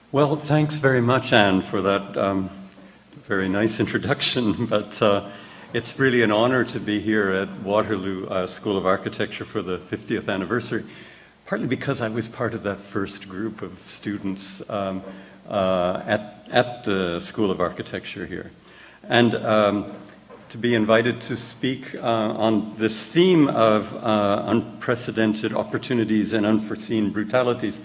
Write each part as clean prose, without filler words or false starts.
Well, thanks very much, Anne, for that very nice introduction. But it's really an honor to be here at Waterloo School of Architecture for the 50th anniversary, partly because I was part of that first group of students at the School of Architecture here. And to be invited to speak on this theme of unprecedented opportunities and unforeseen brutalities.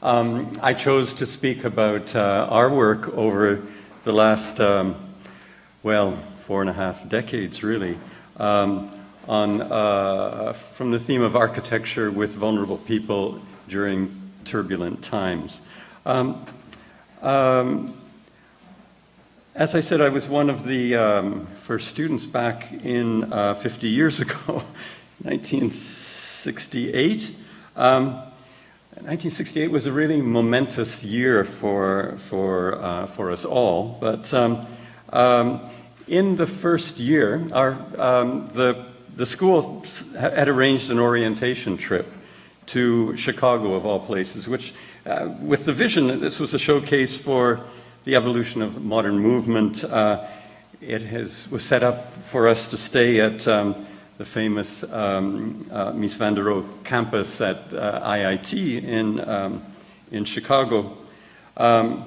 I chose to speak about our work over the last, 4.5 decades, really, from the theme of architecture with vulnerable people during turbulent times. As I said, I was one of the first students back in 50 years ago, 1968. 1968 was a really momentous year for us all. But in the first year, the school had arranged an orientation trip to Chicago, of all places, which, with the vision that this was a showcase for the evolution of the modern movement. Was set up for us to stay at the famous Mies van der Rohe campus at IIT in Chicago. But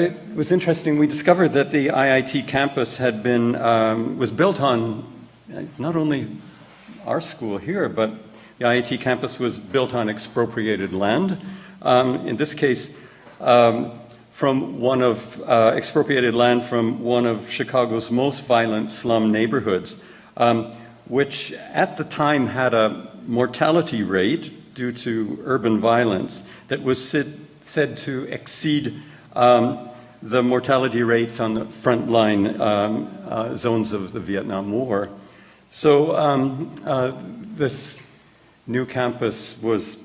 it was interesting. We discovered that the IIT campus had was built on not only our school here, but the IIT campus was built on expropriated land. In this case, from one of expropriated land from one of Chicago's most violent slum neighborhoods, which at the time had a mortality rate due to urban violence that was said to exceed the mortality rates on the frontline zones of the Vietnam War. So this new campus was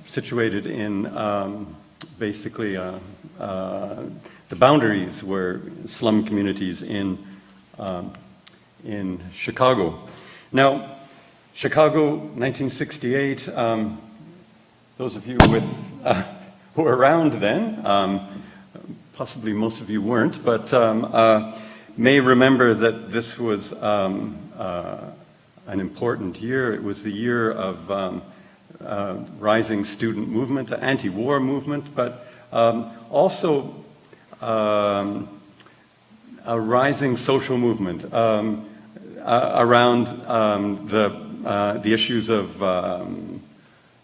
situated in basically the boundaries were slum communities in Chicago. Now, Chicago, 1968. Those of you who were around then, possibly most of you weren't, but may remember that this was an important year. It was the year of rising student movement, anti-war movement, but also a rising social movement around the issues of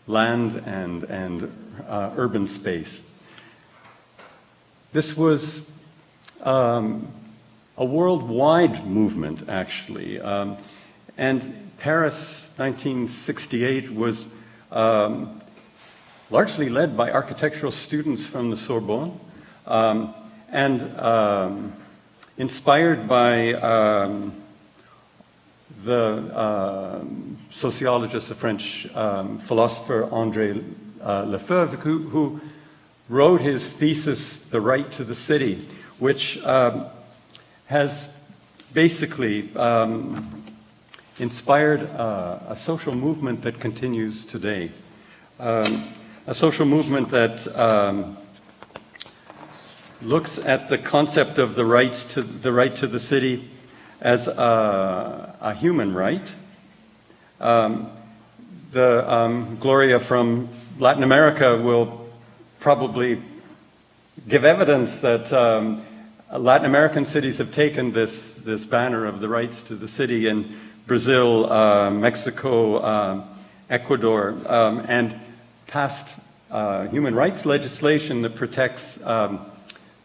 land and urban space. This was a worldwide movement, actually, and Paris, 1968, was largely led by architectural students from the Sorbonne, and inspired by the sociologist, the French philosopher André Lefebvre, who wrote his thesis, The Right to the City, which has basically inspired a social movement that continues today. A social movement that looks at the concept of the right to the city as a human right. Gloria from Latin America will probably give evidence that Latin American cities have taken this banner of the rights to the city in Brazil, Mexico, Ecuador, and passed human rights legislation that protects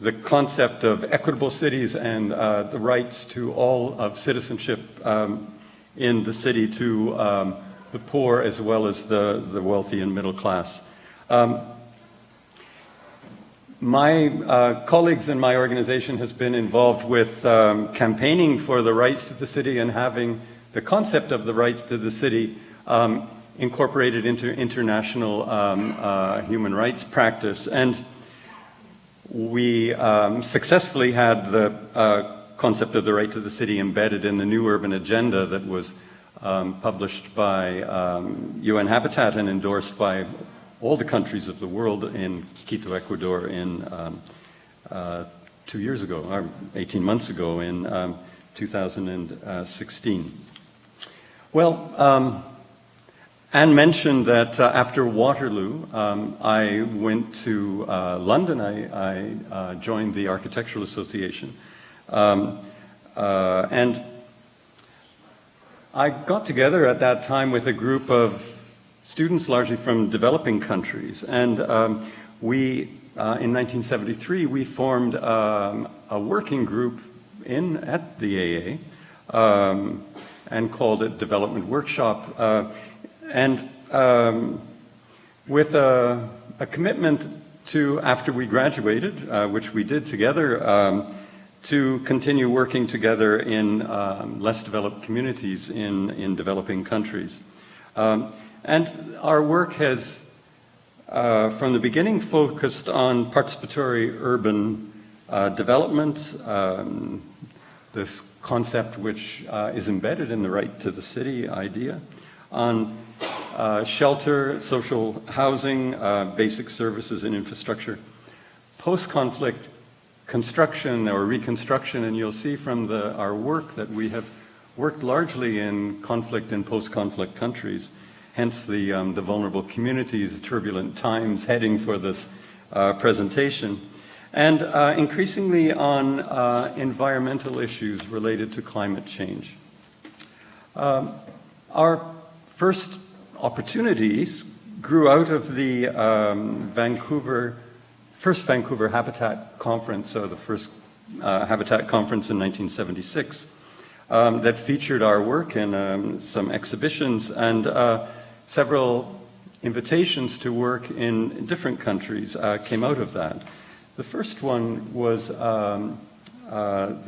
the concept of equitable cities and the rights to all of citizenship in the city to the poor as well as the wealthy and middle class. My colleagues in my organization has been involved with campaigning for the rights to the city and having the concept of the rights to the city incorporated into international human rights practice. And we successfully had the concept of the right to the city embedded in the new urban agenda that was published by UN Habitat and endorsed by all the countries of the world in Quito, Ecuador in 2 years ago, or 18 months ago in 2016. Well, Anne mentioned that after Waterloo, I went to London. I joined the Architectural Association. And I got together at that time with a group of students largely from developing countries. And in 1973, we formed a working group at the AA and called it Development Workshop. With a commitment to, after we graduated, which we did together, to continue working together in less developed communities in developing countries. And our work has, from the beginning, focused on participatory urban development, this concept which is embedded in the right to the city idea, on shelter, social housing, basic services and infrastructure, post-conflict construction or reconstruction, and you'll see from our work that we have worked largely in conflict and post-conflict countries, hence the vulnerable communities, turbulent times heading for this presentation, and increasingly on environmental issues related to climate change. Our first opportunities grew out of the first Vancouver Habitat Conference, the first Habitat Conference in 1976, that featured our work in some exhibitions and several invitations to work in different countries came out of that. The first one was the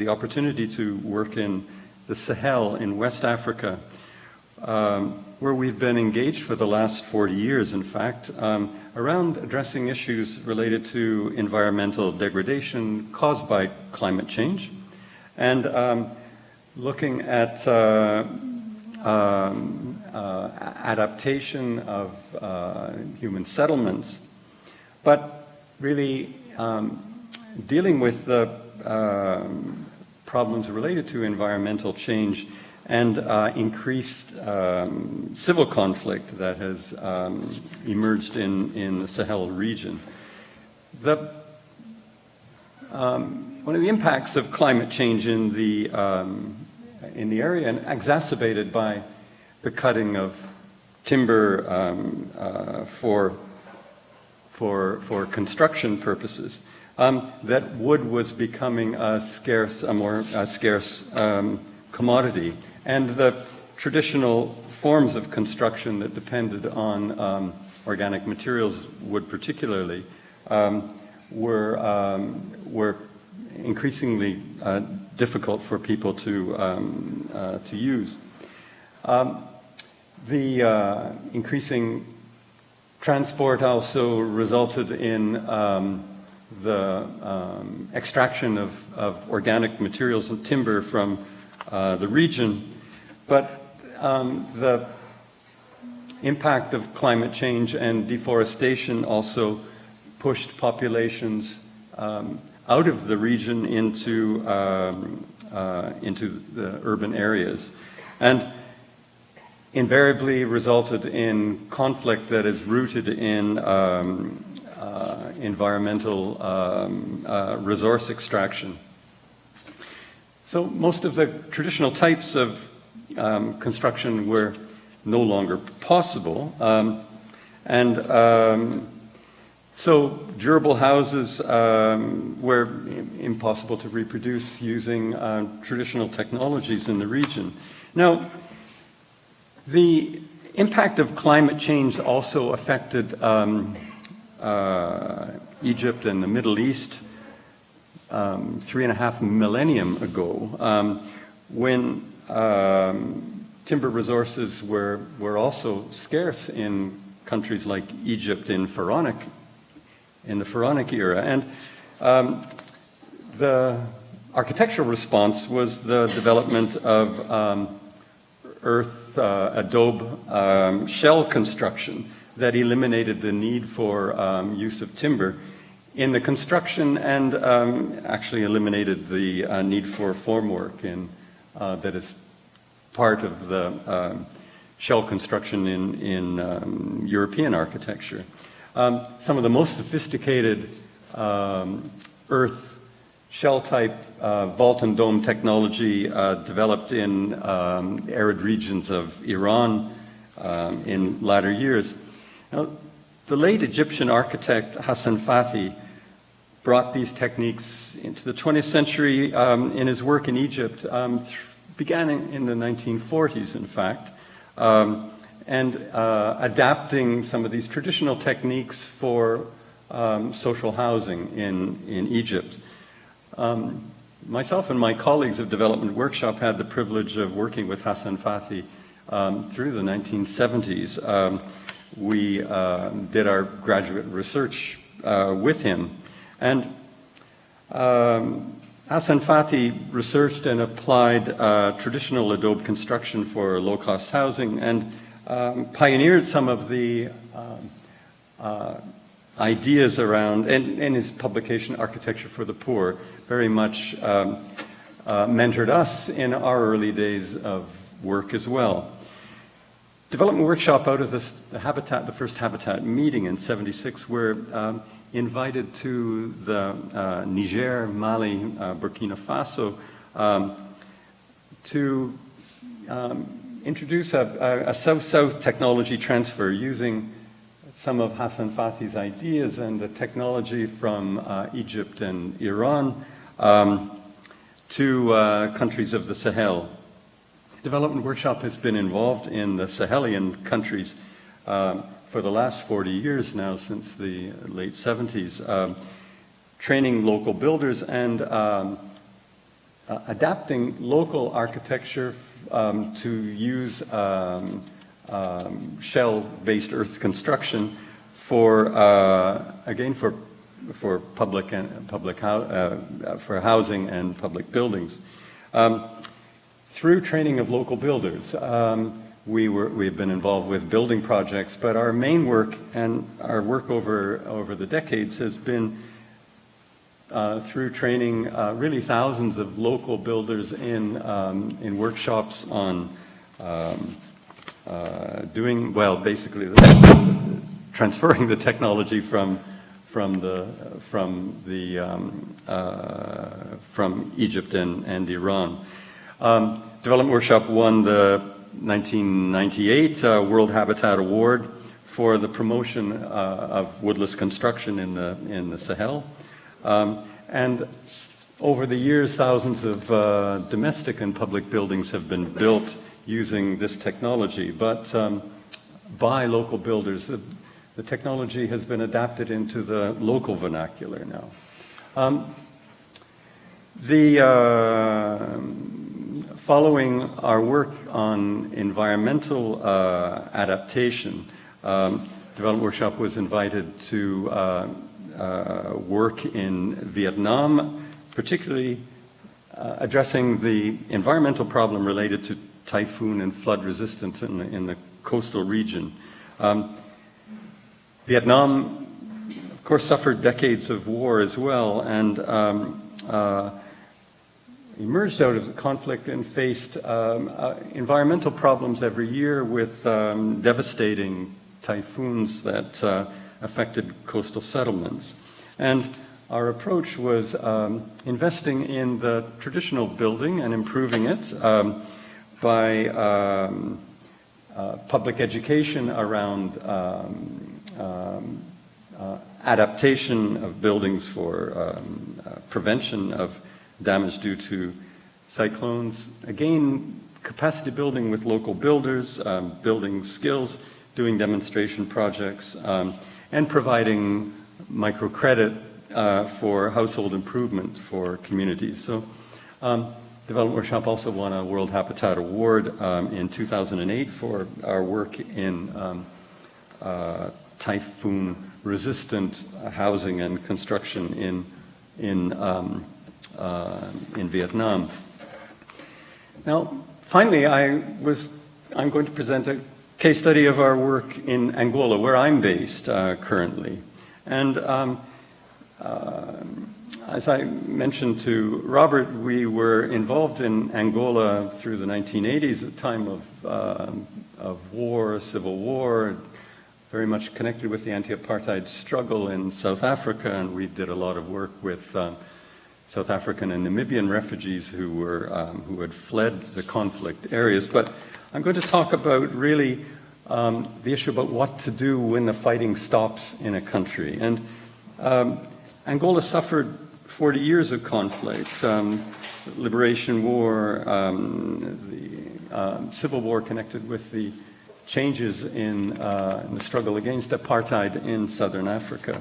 opportunity to work in the Sahel in West Africa, where we've been engaged for the last 40 years, in fact, around addressing issues related to environmental degradation caused by climate change, and looking at adaptation of human settlements, but really dealing with the problems related to environmental change and increased civil conflict that has emerged in the Sahel region. One of the impacts of climate change in the area, and exacerbated by the cutting of timber for construction purposes, that wood was becoming a more scarce commodity. And the traditional forms of construction that depended on organic materials, wood particularly, were increasingly difficult for people to use. The increasing transport also resulted in the extraction of organic materials and timber from the region, but the impact of climate change and deforestation also pushed populations out of the region into the urban areas, and invariably resulted in conflict that is rooted in environmental resource extraction. So most of the traditional types of construction were no longer possible, so durable houses were impossible to reproduce using traditional technologies in the region. Now, the impact of climate change also affected Egypt and the Middle East 3.5 millennium ago, when timber resources were also scarce in countries like Egypt in the Pharaonic era. And the architectural response was the development of earth adobe shell construction that eliminated the need for use of timber in the construction, and actually eliminated the need for formwork that is part of the shell construction in European architecture. Some of the most sophisticated earth shell type vault and dome technology developed in arid regions of Iran in latter years. Now, the late Egyptian architect Hassan Fathi brought these techniques into the 20th century in his work in Egypt, began in the 1940s, in fact, and adapting some of these traditional techniques for social housing in Egypt. Myself and my colleagues of Development Workshop had the privilege of working with Hassan Fathi through the 1970s. We did our graduate research with him. And Hassan Fathi researched and applied traditional adobe construction for low-cost housing, and pioneered some of the ideas around, and in his publication, Architecture for the Poor, very much mentored us in our early days of work as well. Development Workshop, out of the first Habitat meeting in '76, were invited to the Niger, Mali, Burkina Faso to introduce a South-South technology transfer using some of Hassan Fathi's ideas and the technology from Egypt and Iran to countries of the Sahel. Development Workshop has been involved in the Sahelian countries for the last 40 years now, since the late 70s, training local builders and adapting local architecture to use shell-based earth construction for public for housing and public buildings. Through training of local builders, we've been involved with building projects, but our main work and our work over the decades has been through training really thousands of local builders in workshops on basically transferring the technology from Egypt and Iran. Development Workshop won the 1998 World Habitat Award for the promotion of woodless construction in the Sahel. And over the years, thousands of domestic and public buildings have been built using this technology, but by local builders. The technology has been adapted into the local vernacular now. Following our work on environmental adaptation, Development Workshop was invited to work in Vietnam, particularly addressing the environmental problem related to typhoon and flood resistance in the coastal region. Vietnam, of course, suffered decades of war as well, and emerged out of the conflict and faced environmental problems every year with devastating typhoons that affected coastal settlements. And our approach was investing in the traditional building and improving it by public education around adaptation of buildings for prevention of damage due to cyclones. Again, capacity building with local builders, building skills, doing demonstration projects, and providing microcredit for household improvement for communities. So Development Workshop also won a World Habitat Award in 2008 for our work in typhoon-resistant housing and construction in Vietnam. Now, finally, I'm going to present a case study of our work in Angola, where I'm based currently. And as I mentioned to Robert, we were involved in Angola through the 1980s, a time of war, civil war, very much connected with the anti-apartheid struggle in South Africa, and we did a lot of work with South African and Namibian refugees who had fled the conflict areas. But I'm going to talk about really the issue about what to do when the fighting stops in a country. And Angola suffered 40 years of conflict, liberation war, the civil war connected with the changes in the struggle against apartheid in southern Africa.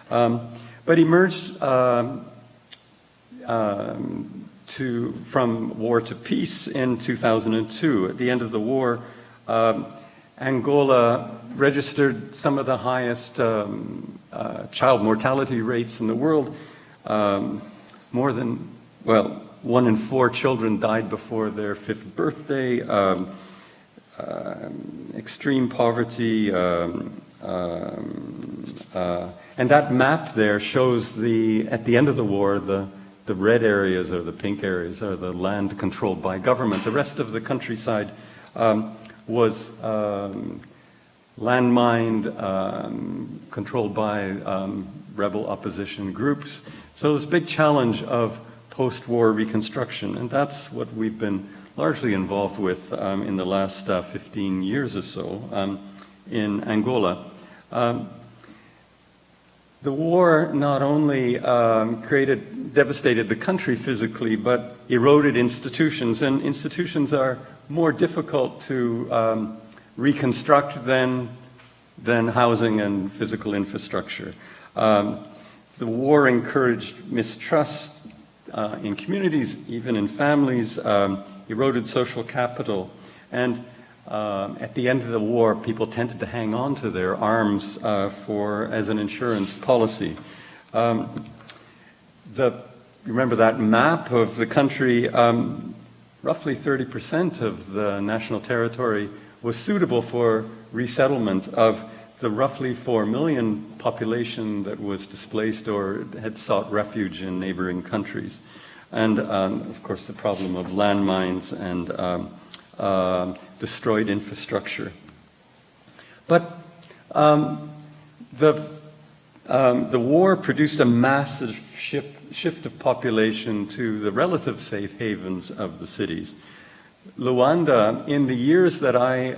But emerged from war to peace in 2002. At the end of the war, Angola registered some of the highest child mortality rates in the world. More than, 1 in 4 children died before their 5th birthday. Extreme poverty, and that map there shows at the end of the war, the red areas or the pink areas are the land controlled by government. The rest of the countryside was landmined, controlled by rebel opposition groups. So this big challenge of post-war reconstruction, and that's what we've been largely involved with in the last 15 years or so in Angola. The war not only devastated the country physically, but eroded institutions, and institutions are more difficult to reconstruct than housing and physical infrastructure. The war encouraged mistrust in communities, even in families, eroded social capital, and at the end of the war, people tended to hang on to their arms as an insurance policy. Remember that map of the country? Roughly 30% of the national territory was suitable for resettlement of the roughly 4 million population that was displaced or had sought refuge in neighboring countries. And, of course, the problem of landmines and destroyed infrastructure. But the war produced a massive shift of population to the relative safe havens of the cities. Luanda, in the years that I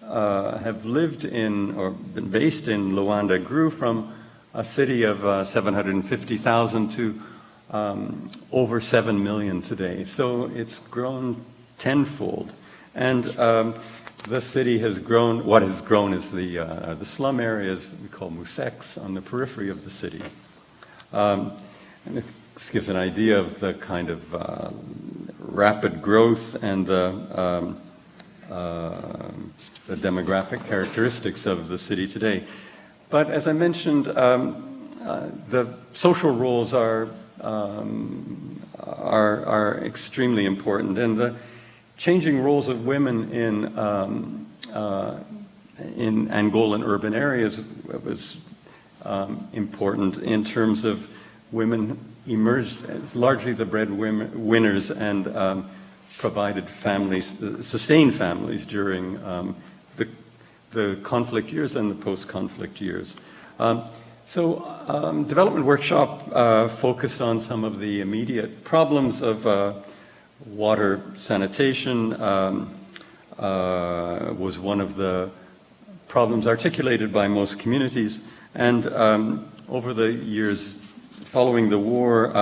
have lived in or been based in Luanda, grew from a city of 750,000 to over 7 million today. So it's grown tenfold. And the city has grown. What has grown is the slum areas we call museks on the periphery of the city. And this gives an idea of the kind of rapid growth and the demographic characteristics of the city today. But as I mentioned, the social roles are extremely important, and the changing roles of women in Angolan urban areas was important in terms of women emerged as largely the breadwinners and provided families, sustained families during the conflict years and the post-conflict years. Development Workshop focused on some of the immediate problems of water sanitation, was one of the problems articulated by most communities, and over the years following the war,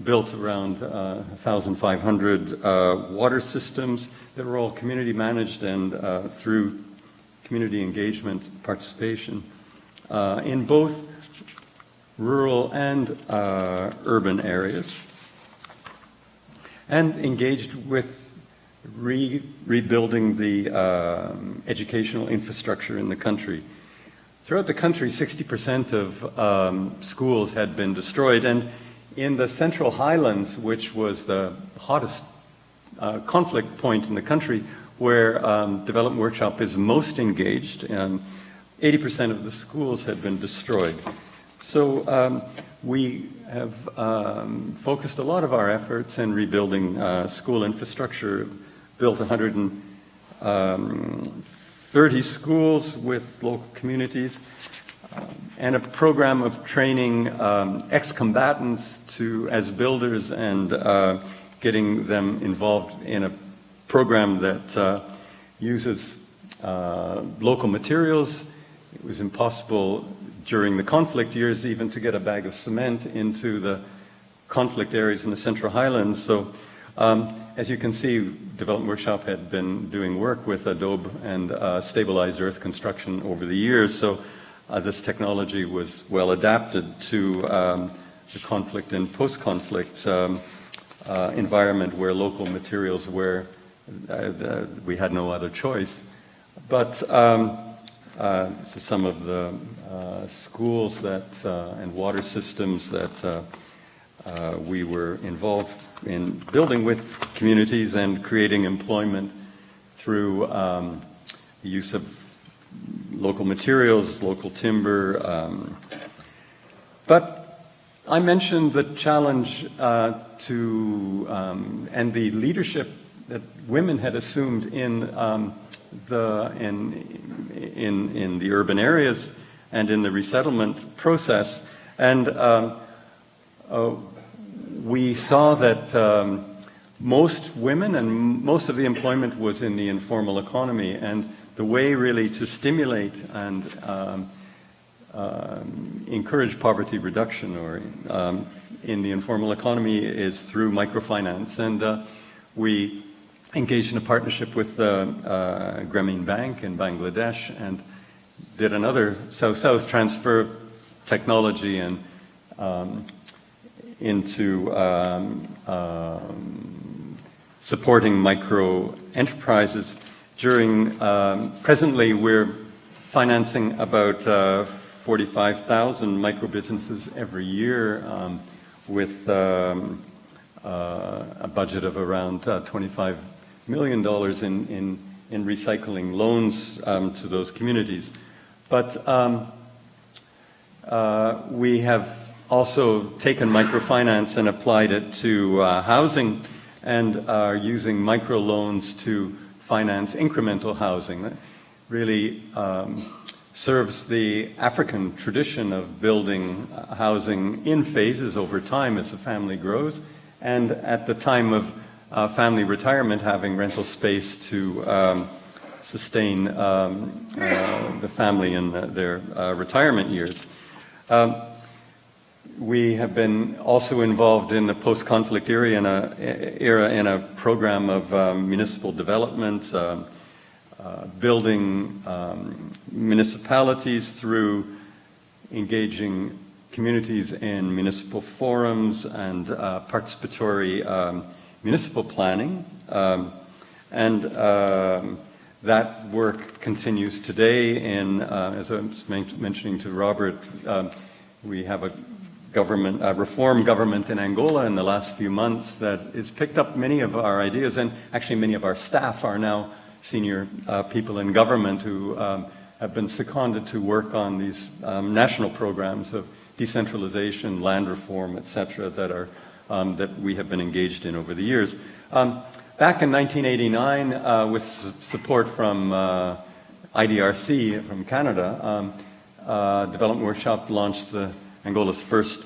built around 1,500 water systems that were all community managed and through community engagement participation in both rural and urban areas, and engaged with rebuilding the educational infrastructure in the country. Throughout the country, 60% of schools had been destroyed, and in the Central Highlands, which was the hottest conflict point in the country, where Development Workshop is most engaged. 80% of the schools had been destroyed. So we have focused a lot of our efforts in rebuilding school infrastructure, built 130 schools with local communities, and a program of training ex-combatants as builders and getting them involved in a program that uses local materials. It was impossible during the conflict years even to get a bag of cement into the conflict areas in the Central Highlands. So as you can see, Development Workshop had been doing work with adobe and stabilized earth construction over the years. So this technology was well adapted to the conflict and post-conflict environment where local materials were, we had no other choice. But this is some of the schools that and water systems that we were involved in building with communities and creating employment through the use of local materials, local timber. But I mentioned the challenge and the leadership that women had assumed in the urban areas and in the resettlement process, and we saw that most women and most of the employment was in the informal economy, and the way really to stimulate and encourage poverty reduction or in the informal economy is through microfinance. And we engaged in a partnership with Grameen Bank in Bangladesh and did another South-South transfer of technology and into supporting micro enterprises. Presently we're financing about 45,000 micro businesses every year with a budget of around $25 million in recycling loans to those communities. But we have also taken microfinance and applied it to housing and are using microloans to finance incremental housing. That really serves the African tradition of building housing in phases over time as the family grows, and at the time of family retirement, having rental space to sustain the family in their retirement years. We have been also involved in the post-conflict era in a program of municipal development, building municipalities through engaging communities in municipal forums and participatory municipal planning. And that work continues today in, as I was mentioning to Robert, we have a reform government in Angola in the last few months that has picked up many of our ideas, and actually many of our staff are now senior people in government who have been seconded to work on these national programs of decentralization, land reform, etc., that we have been engaged in over the years. Back in 1989, with support from IDRC from Canada, Development Workshop launched Angola's first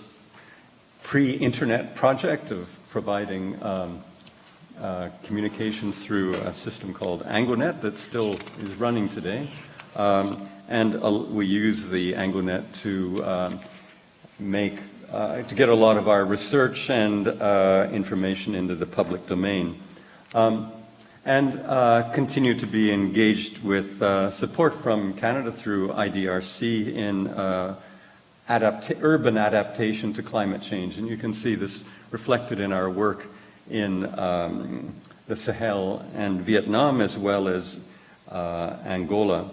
pre-internet project of providing communications through a system called AngoNet that still is running today. And we use the AngoNet to get a lot of our research and information into the public domain. And continue to be engaged with support from Canada through IDRC in urban adaptation to climate change. And you can see this reflected in our work in the Sahel and Vietnam, as well as Angola,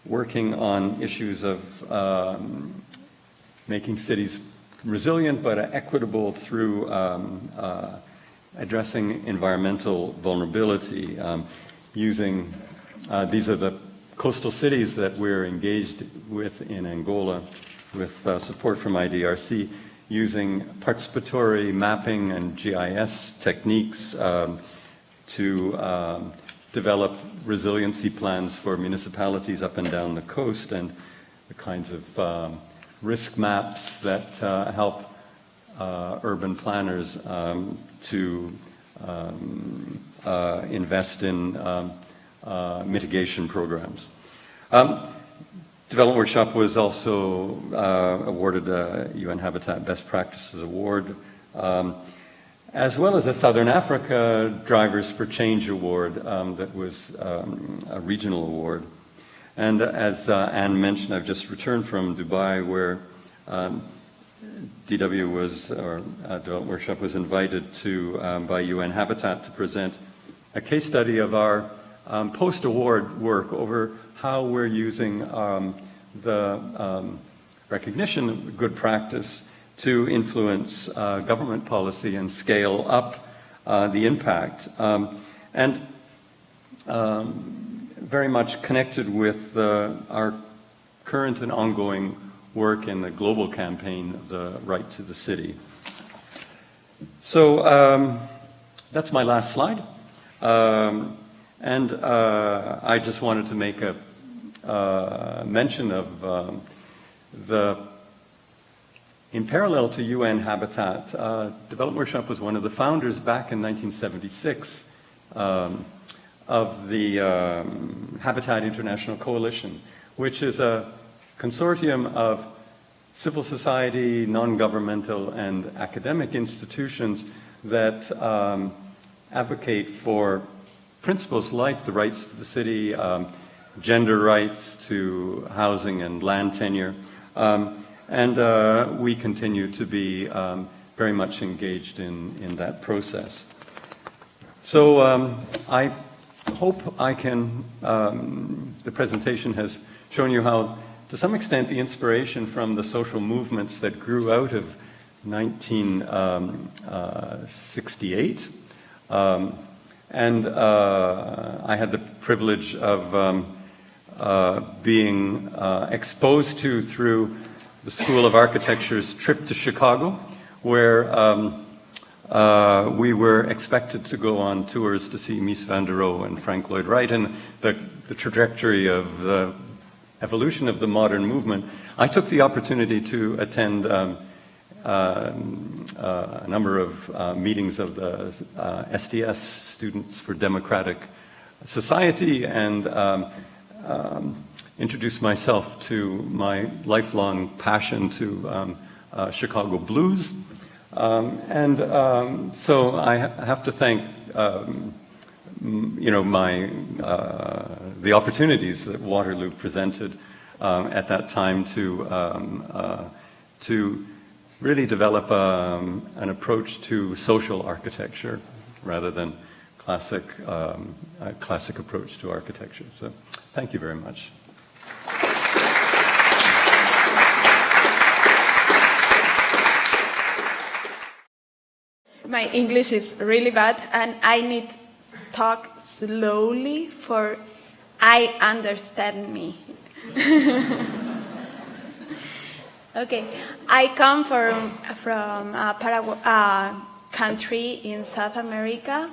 working on issues of making cities resilient but equitable through addressing environmental vulnerability, using, these are the coastal cities that we're engaged with in Angola with support from IDRC, using participatory mapping and GIS techniques to develop resiliency plans for municipalities up and down the coast, and the kinds of risk maps that help urban planners to invest in mitigation programs. Development Workshop was also awarded a UN Habitat Best Practices Award, as well as a Southern Africa Drivers for Change Award that was a regional award. And as Anne mentioned, I've just returned from Dubai, where DW was, or Development Workshop was invited to, by UN Habitat to present a case study of our post-award work over how we're using the recognition of good practice to influence government policy and scale up the impact. And very much connected with our current and ongoing work in the global campaign of the Right to the City. So that's my last slide. And I just wanted to make a mention of in parallel to UN Habitat, Development Workshop was one of the founders back in 1976 of the Habitat International Coalition, which is a consortium of civil society, non-governmental, and academic institutions that advocate for principles like the rights to the city, gender rights to housing and land tenure, and we continue to be very much engaged in that process. So I hope I can, the presentation has shown you how, to some extent, the inspiration from the social movements that grew out of 1968. And I had the privilege of being exposed to through the School of Architecture's trip to Chicago, where we were expected to go on tours to see Mies van der Rohe and Frank Lloyd Wright, and the trajectory of the evolution of the modern movement. I took the opportunity to attend a number of meetings of the SDS, Students for Democratic Society, and introduce myself to my lifelong passion to Chicago blues. So I have to thank, the opportunities that Waterloo presented at that time to really develop an approach to social architecture rather than classic approach to architecture. So thank you very much. My English is really bad, and I need to talk slowly for I understand me. Okay, I come from a country in South America,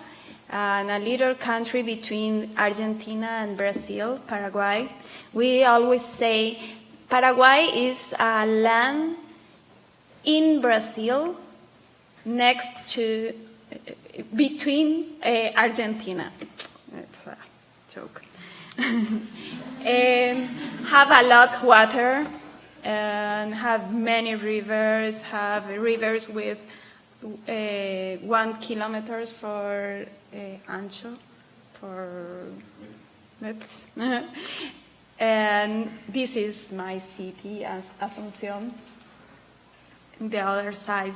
and a little country between Argentina and Brazil, Paraguay. We always say Paraguay is a land in Brazil next to, between Argentina. It's a joke. Have a lot of water, and have many rivers, have rivers with 1 kilometer for ancho, for width. And this is my city, Asunción. In the other side,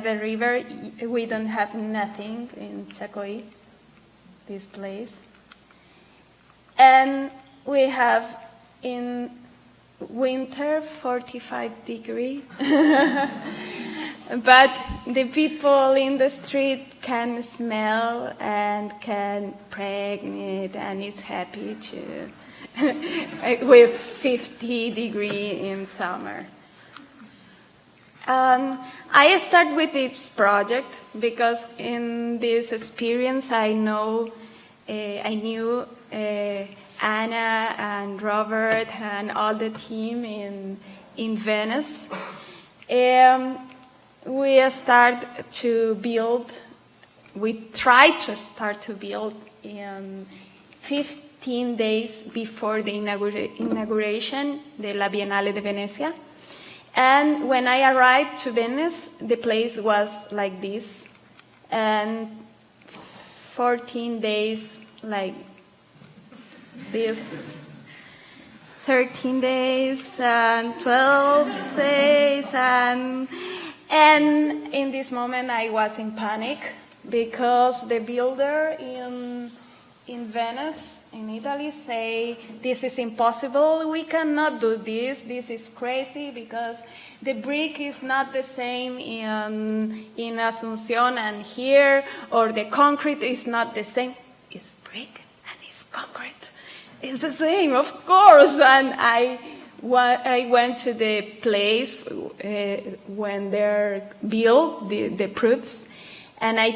the river, we don't have nothing in Chacoí, this place. And we have in winter 45 degrees. But the people in the street can smell and can pregnant and is happy to with 50 degree in summer. I start with this project because in this experience I knew Anna and Robert and all the team in Venice. We tried to start to build in 15 days before the inauguration, the La Biennale de Venecia. And when I arrived to Venice, the place was like this. And 14 days like this. 13 days and 12 days and in this moment I was in panic because the builder in Venice, in Italy, say this is impossible, we cannot do this is crazy because the brick is not the same in Asunción and here, or the concrete is not the same. It's brick and it's concrete. It's the same, of course. And I went to the place when they're built, the proofs, and I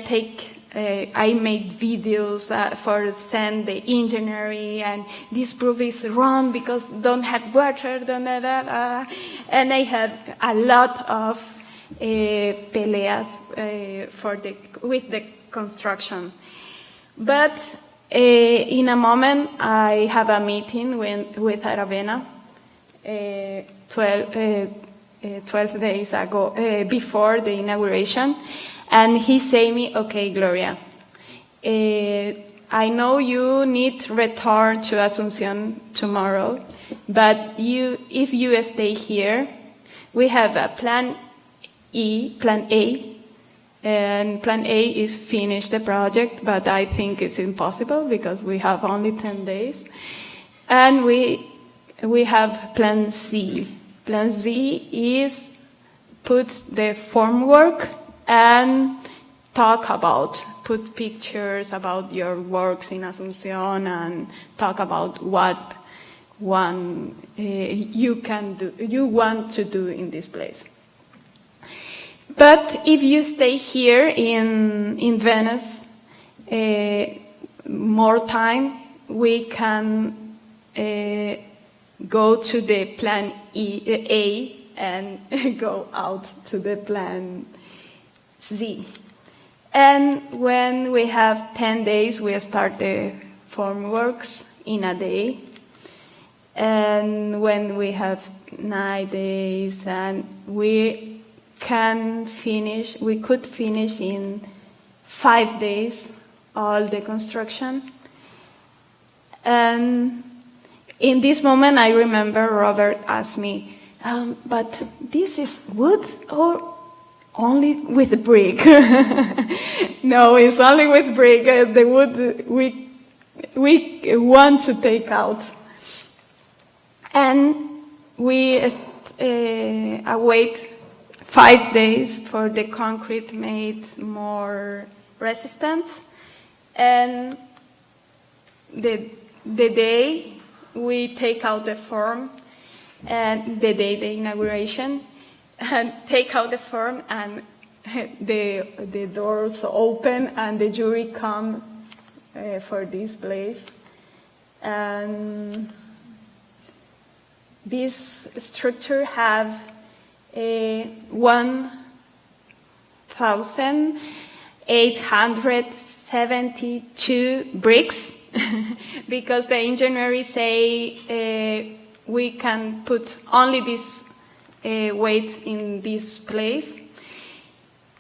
made videos for send the engineering, and this proof is wrong because don't have water, and I had a lot of peleas with the construction. But in a moment, I have a meeting with Aravena 12 days ago, before the inauguration, and he say me, okay, Gloria, I know you need return to Asunción tomorrow, but if you stay here, we have a plan A, and plan A is finish the project, but I think it's impossible because we have only 10 days. And we have plan Z. Plan Z is put the formwork and put pictures about your works in Asunción and talk about what you want to do in this place. But if you stay here in Venice more time, we can go to the plan A and go out to the plan Z. And when we have 10 days, we start the formworks in a day. And when we have 9 days, and we could finish in 5 days all the construction. And in this moment, I remember Robert asked me, but this is woods or only with brick? No, it's only with brick. The wood we want to take out. And we await 5 days for the concrete made more resistant. And the day we take out the form, and the day the inauguration, and take out the form, and the doors open, and the jury come for this place. And this structure have 1,872 bricks because the engineer say we can put only this weight in this place.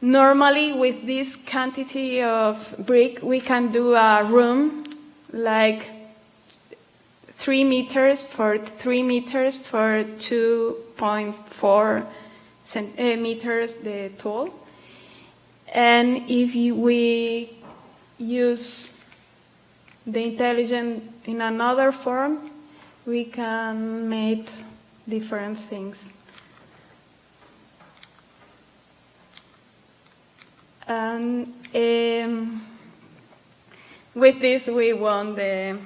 Normally, with this quantity of brick, we can do a room like 3 meters for 3 meters for 2.4 meters the tall. And if we use the intelligence in another form, we can make different things. And with this, we won the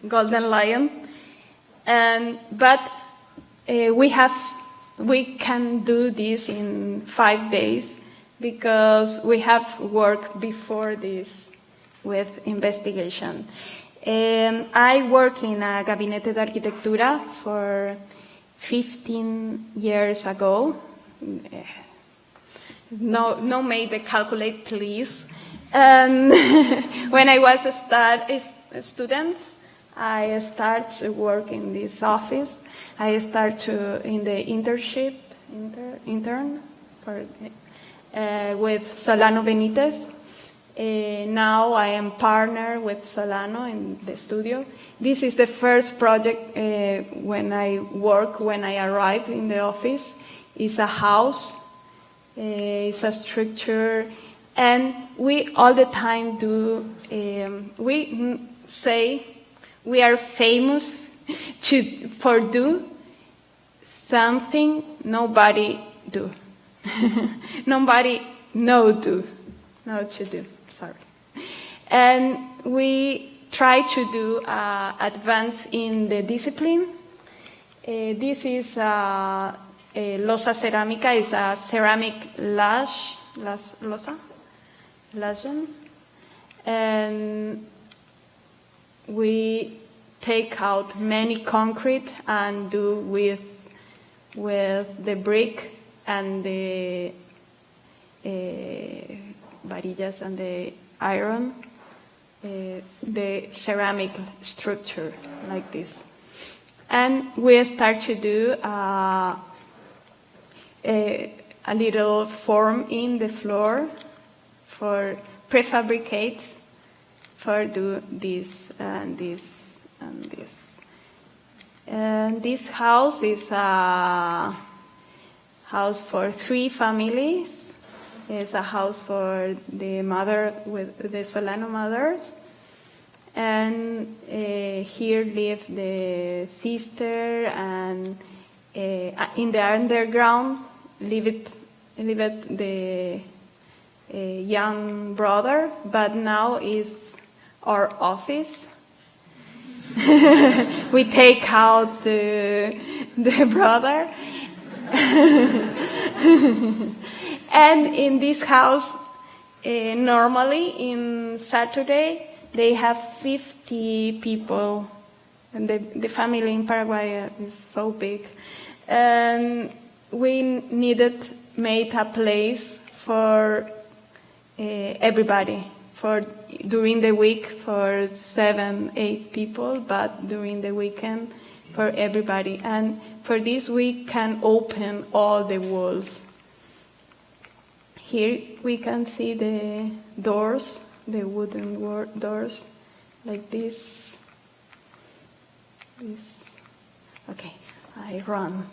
Golden Lion. But we can do this in 5 days because we have worked before this with investigation. I work in a Gabinete de Arquitectura for 15 years ago. No made the calculate, please. And when I was a student, I started to work in this office. I started in the intern with Solano Benitez. Now I am partner with Solano in the studio. This is the first project when I arrived in the office. It's a house, it's a structure, and we all the time we say we are famous for do something nobody do. Nobody know to do. Sorry. And we try to do advance in the discipline. This is losa cerámica, is a ceramic losa, and we take out many concrete and do with the brick and the varillas and the iron, the ceramic structure like this. And we start to do a little form in the floor for prefabricate for do this and this and this. And this house is a house for 3 families. It's a house for the mother with the Solano mothers. And here live the sister, and in the underground lived the young brother, but now is our office. We take out the brother. And in this house, normally in Saturday, they have 50 people, and the family in Paraguay is so big. And we made a place for everybody, during the week for 7-8 people, but during the weekend for everybody. And for this, we can open all the walls. Here we can see the doors, the wooden doors, like this. Okay, I run.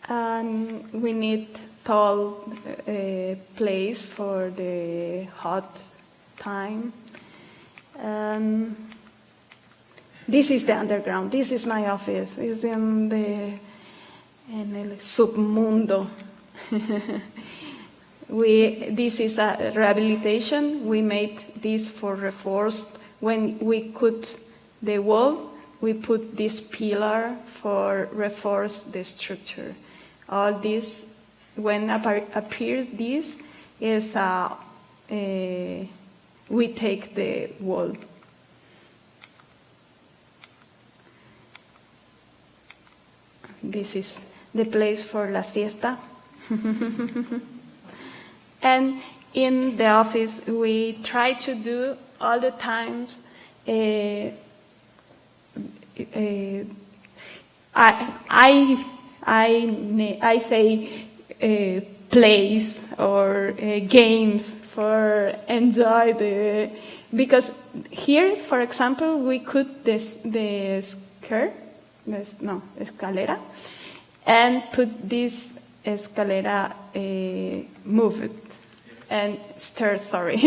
And we need tall place for the hot time. This is the underground. This is my office. It's in el submundo. This is a rehabilitation. We made this for reinforced. When we cut the wall, we put this pillar for reinforce the structure. All this, when appears this, is we take the wall. This is the place for la siesta. And in the office, we try to do all the times. I say plays or games for enjoy because here, for example, we cut the escalera, and put this escalera moved and stairs. Sorry,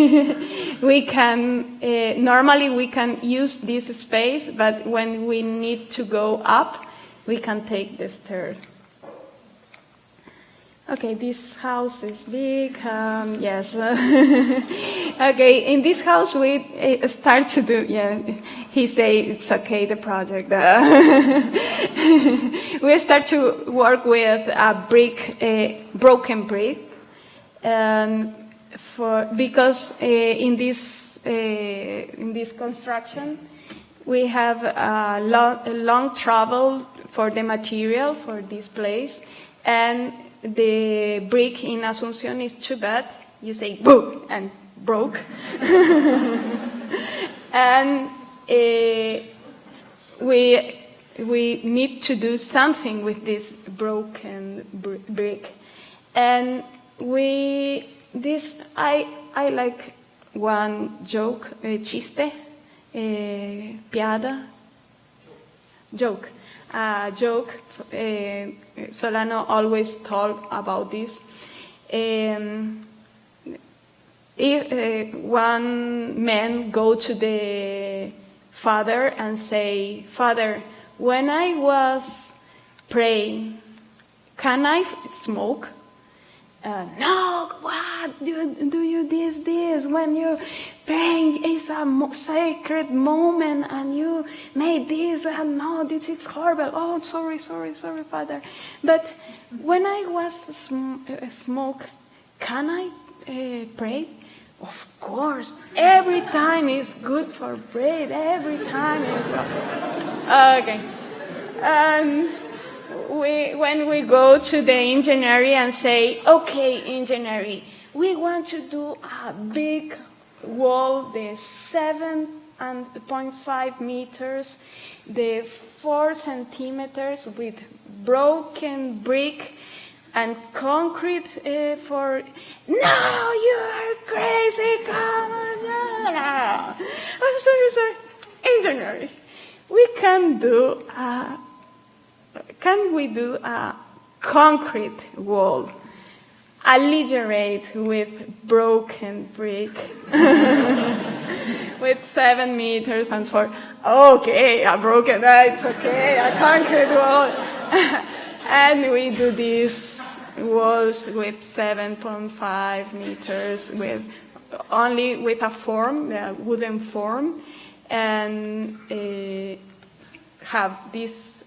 we can normally we can use this space, but when we need to go up, we can take the stairs. Okay, this house is big. Yes. Okay, in this house we start to do. Yeah, he say it's okay. The project. We start to work with a broken brick, because in this construction we have a long travel for the material for this place, and the brick in Asunción is too bad. You say boom and broke. And we need to do something with this broken brick. And I like one joke, chiste, piada, joke. Solano always talk about this. If one man go to the father and say, "Father, when I was praying, can I smoke?" No, what do you this? When you praying is a sacred moment, and you made this, and no, this is horrible. Oh, sorry, Father. But when I was smoke, can I pray? Of course, every time is good for bread. Every time is okay. When we go to the engineering and say, okay, engineering, we want to do a big wall, the 7.5 meters, the 4 centimeters with broken brick and concrete for, no, you are crazy, come on, no. Oh, sorry, engineering, can we do a concrete wall, alliterate with broken brick, with 7 meters and 4? Okay, a broken, it's okay, a concrete wall. And we do these walls with 7.5 meters, only with a form, a wooden form, and have this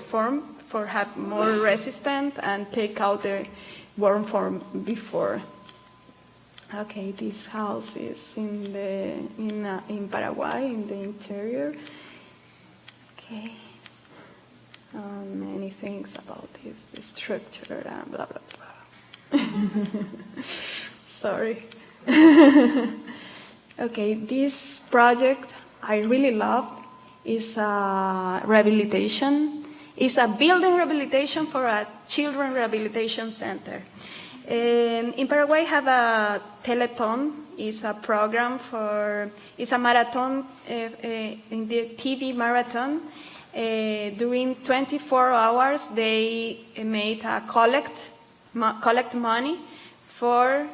form for have more resistant and take out the worm form before. Okay, this house is in Paraguay, in the interior. Okay, many things about this, the structure and blah blah blah. Sorry. Okay, this project I really loved. Is a rehabilitation. It's a building rehabilitation for a children rehabilitation center. In Paraguay, have a Teleton. It's a program it's a marathon, in the TV marathon. During 24 hours, they made a collect money for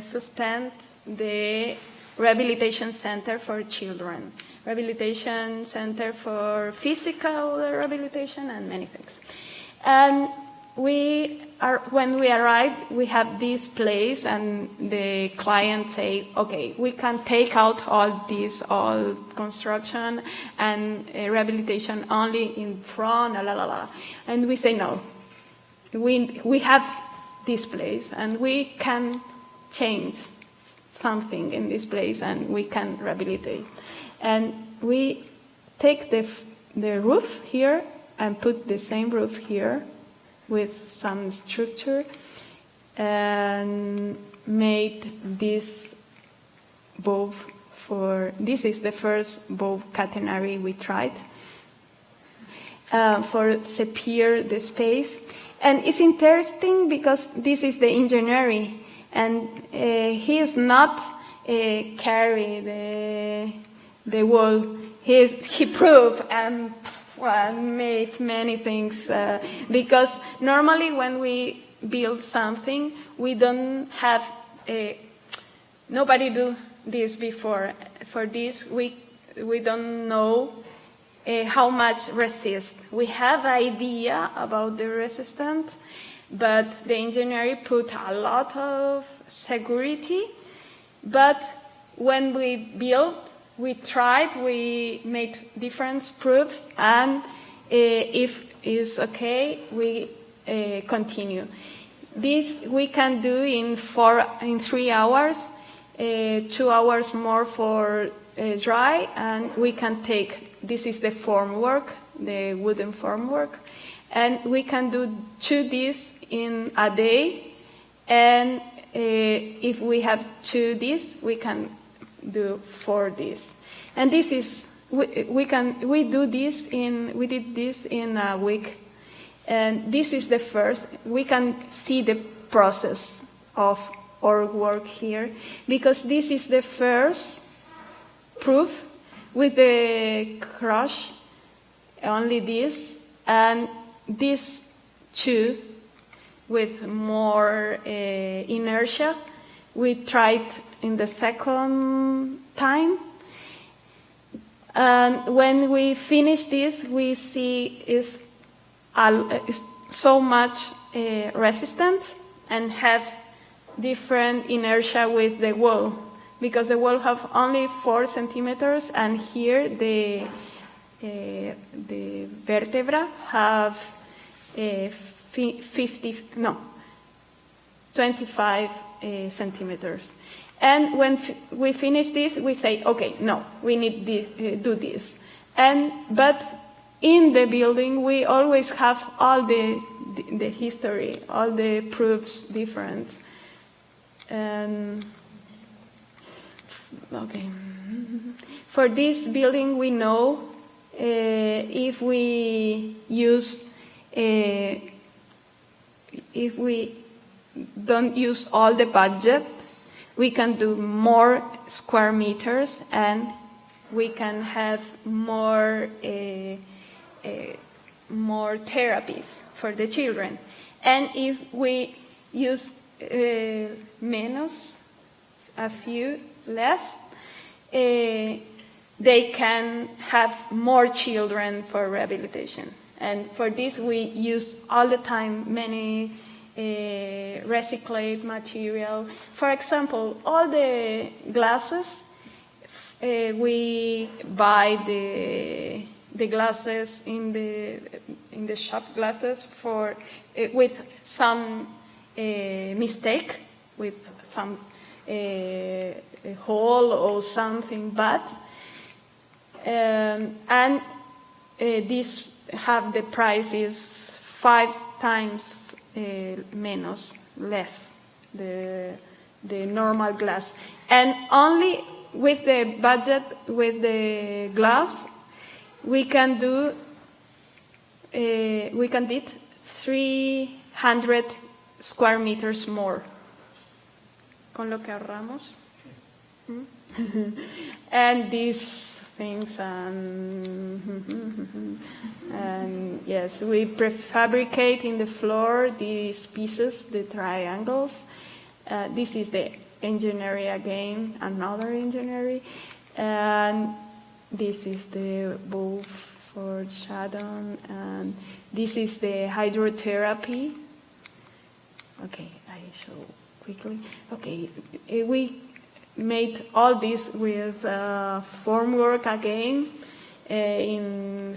sustain the rehabilitation center for children. Rehabilitation center for physical rehabilitation and many things. And when we arrive, we have this place, and the client say, okay, we can take out all construction and rehabilitation only in front, and we say no. We have this place, and we can change something in this place, and we can rehabilitate. And we take the roof here and put the same roof here with some structure, and made this both this is the first both catenary we tried for secure the space. And it's interesting because this is the engineering, and he is not carry the wall. He proved and made many things, because normally when we build something, we don't have nobody do this before. For this, we don't know how much resist. We have idea about the resistance, but the engineer put a lot of security. But when we built, we tried, we made different proofs, and if it's okay, we continue. This we can do in 3 hours, 2 hours more for dry, and we can take, this is the formwork, the wooden formwork, and we can do 2 this in a day, and if we have 2 this, we can do 4 this. And this is, we did this in a week. And this is the first, we can see the process of our work here, because this is the first proof with the crush, only this, and these 2 with more inertia. We tried in the second time. And when we finish this, we see is so much resistant and have different inertia with the wall, because the wall have only 4 centimeters, and here the vertebra have 25 centimeters. And when we finish this, we say, okay, no, we need this, do this. But in the building, we always have all the history, all the proofs different. Okay. For this building, we know if we don't use all the budget, we can do more square meters, and we can have more therapies for the children. And if we use a few less, they can have more children for rehabilitation. And for this, we use all the time many recycled material. For example, all the glasses, we buy the glasses in the shop glasses for with some mistake, with some hole or something bad, and these have the prices 5 times less the normal glass, and only with the budget with the glass we can do 300 square meters more con lo que ahorramos. And these things, and yes, we prefabricate in the floor these pieces, the triangles. This is the engineering again, another engineering, and this is the bowl for shadow, and this is the hydrotherapy. Okay, I show quickly. Okay, we made all this with formwork again in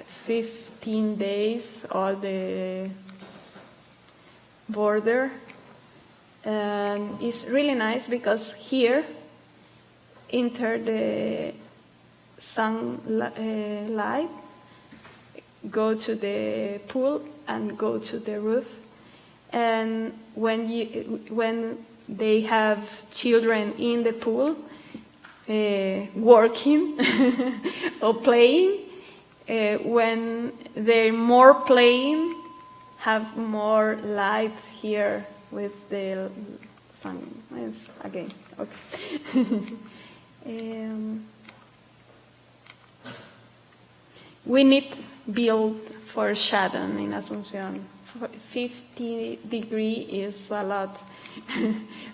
15 days, all the border. And it's really nice because here enter the sunlight, go to the pool and go to the roof. And when they have children in the pool working or playing, when they're more playing, have more light here with the sun. Yes, again, okay. We need build for shadow in Asunción. 50 degrees is a lot.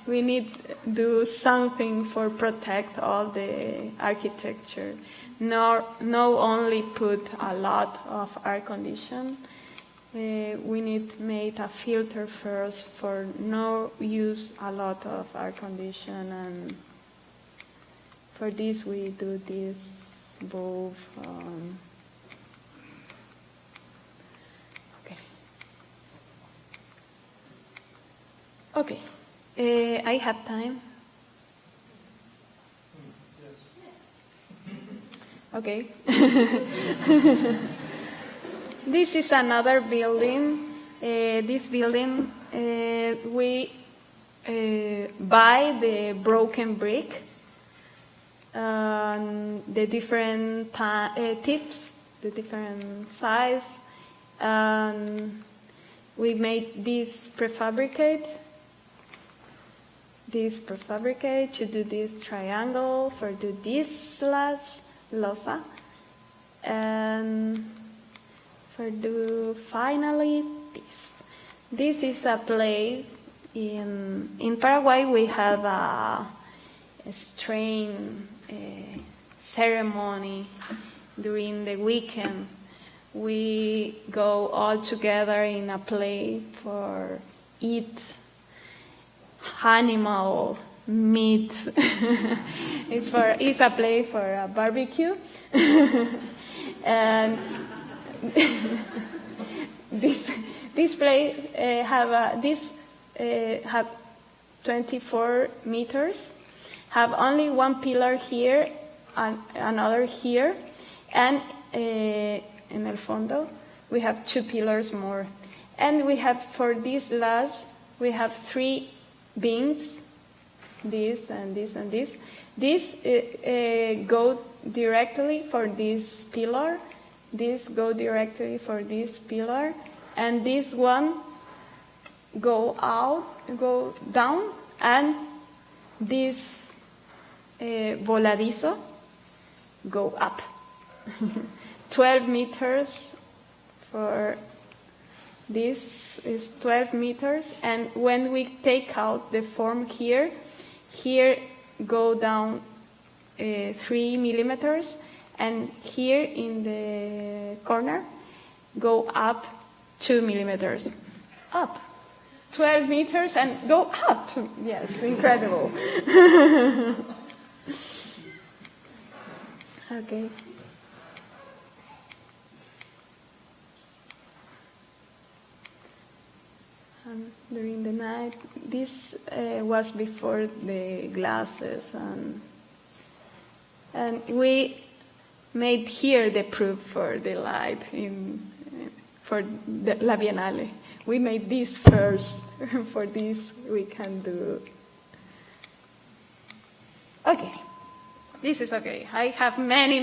We need do something for protect all the architecture. No only put a lot of air condition. we need to make a filter first for no use a lot of air condition, and for this we do this both. Okay, I have time. Okay. This is another building. This building, we buy the broken brick, the different tips, the different size. We made this prefabricate. To do this triangle, for do this sludge, losa, and for do finally this. This is a place in Paraguay. We have a strange ceremony during the weekend. We go all together in a place for eat animal meat. It's a place for a barbecue. And this place have 24 meters. Have only one pillar here and another here, and in el fondo we have 2 pillars more. And we have, for this lodge, we have 3 beams, this and this and this. This go directly for this pillar. This go directly for this pillar, and this one go down, and this voladizo go up. 12 meters for this is 12 meters, and when we take out the form here go down 3 millimeters, and here in the corner go up 2 millimeters. Up 12 meters and go up. Yes, incredible. Okay. During the night, this was before the glasses, and we made here the proof for the light for the La Biennale. We made this first. For this we can do. Okay, this is okay. I have many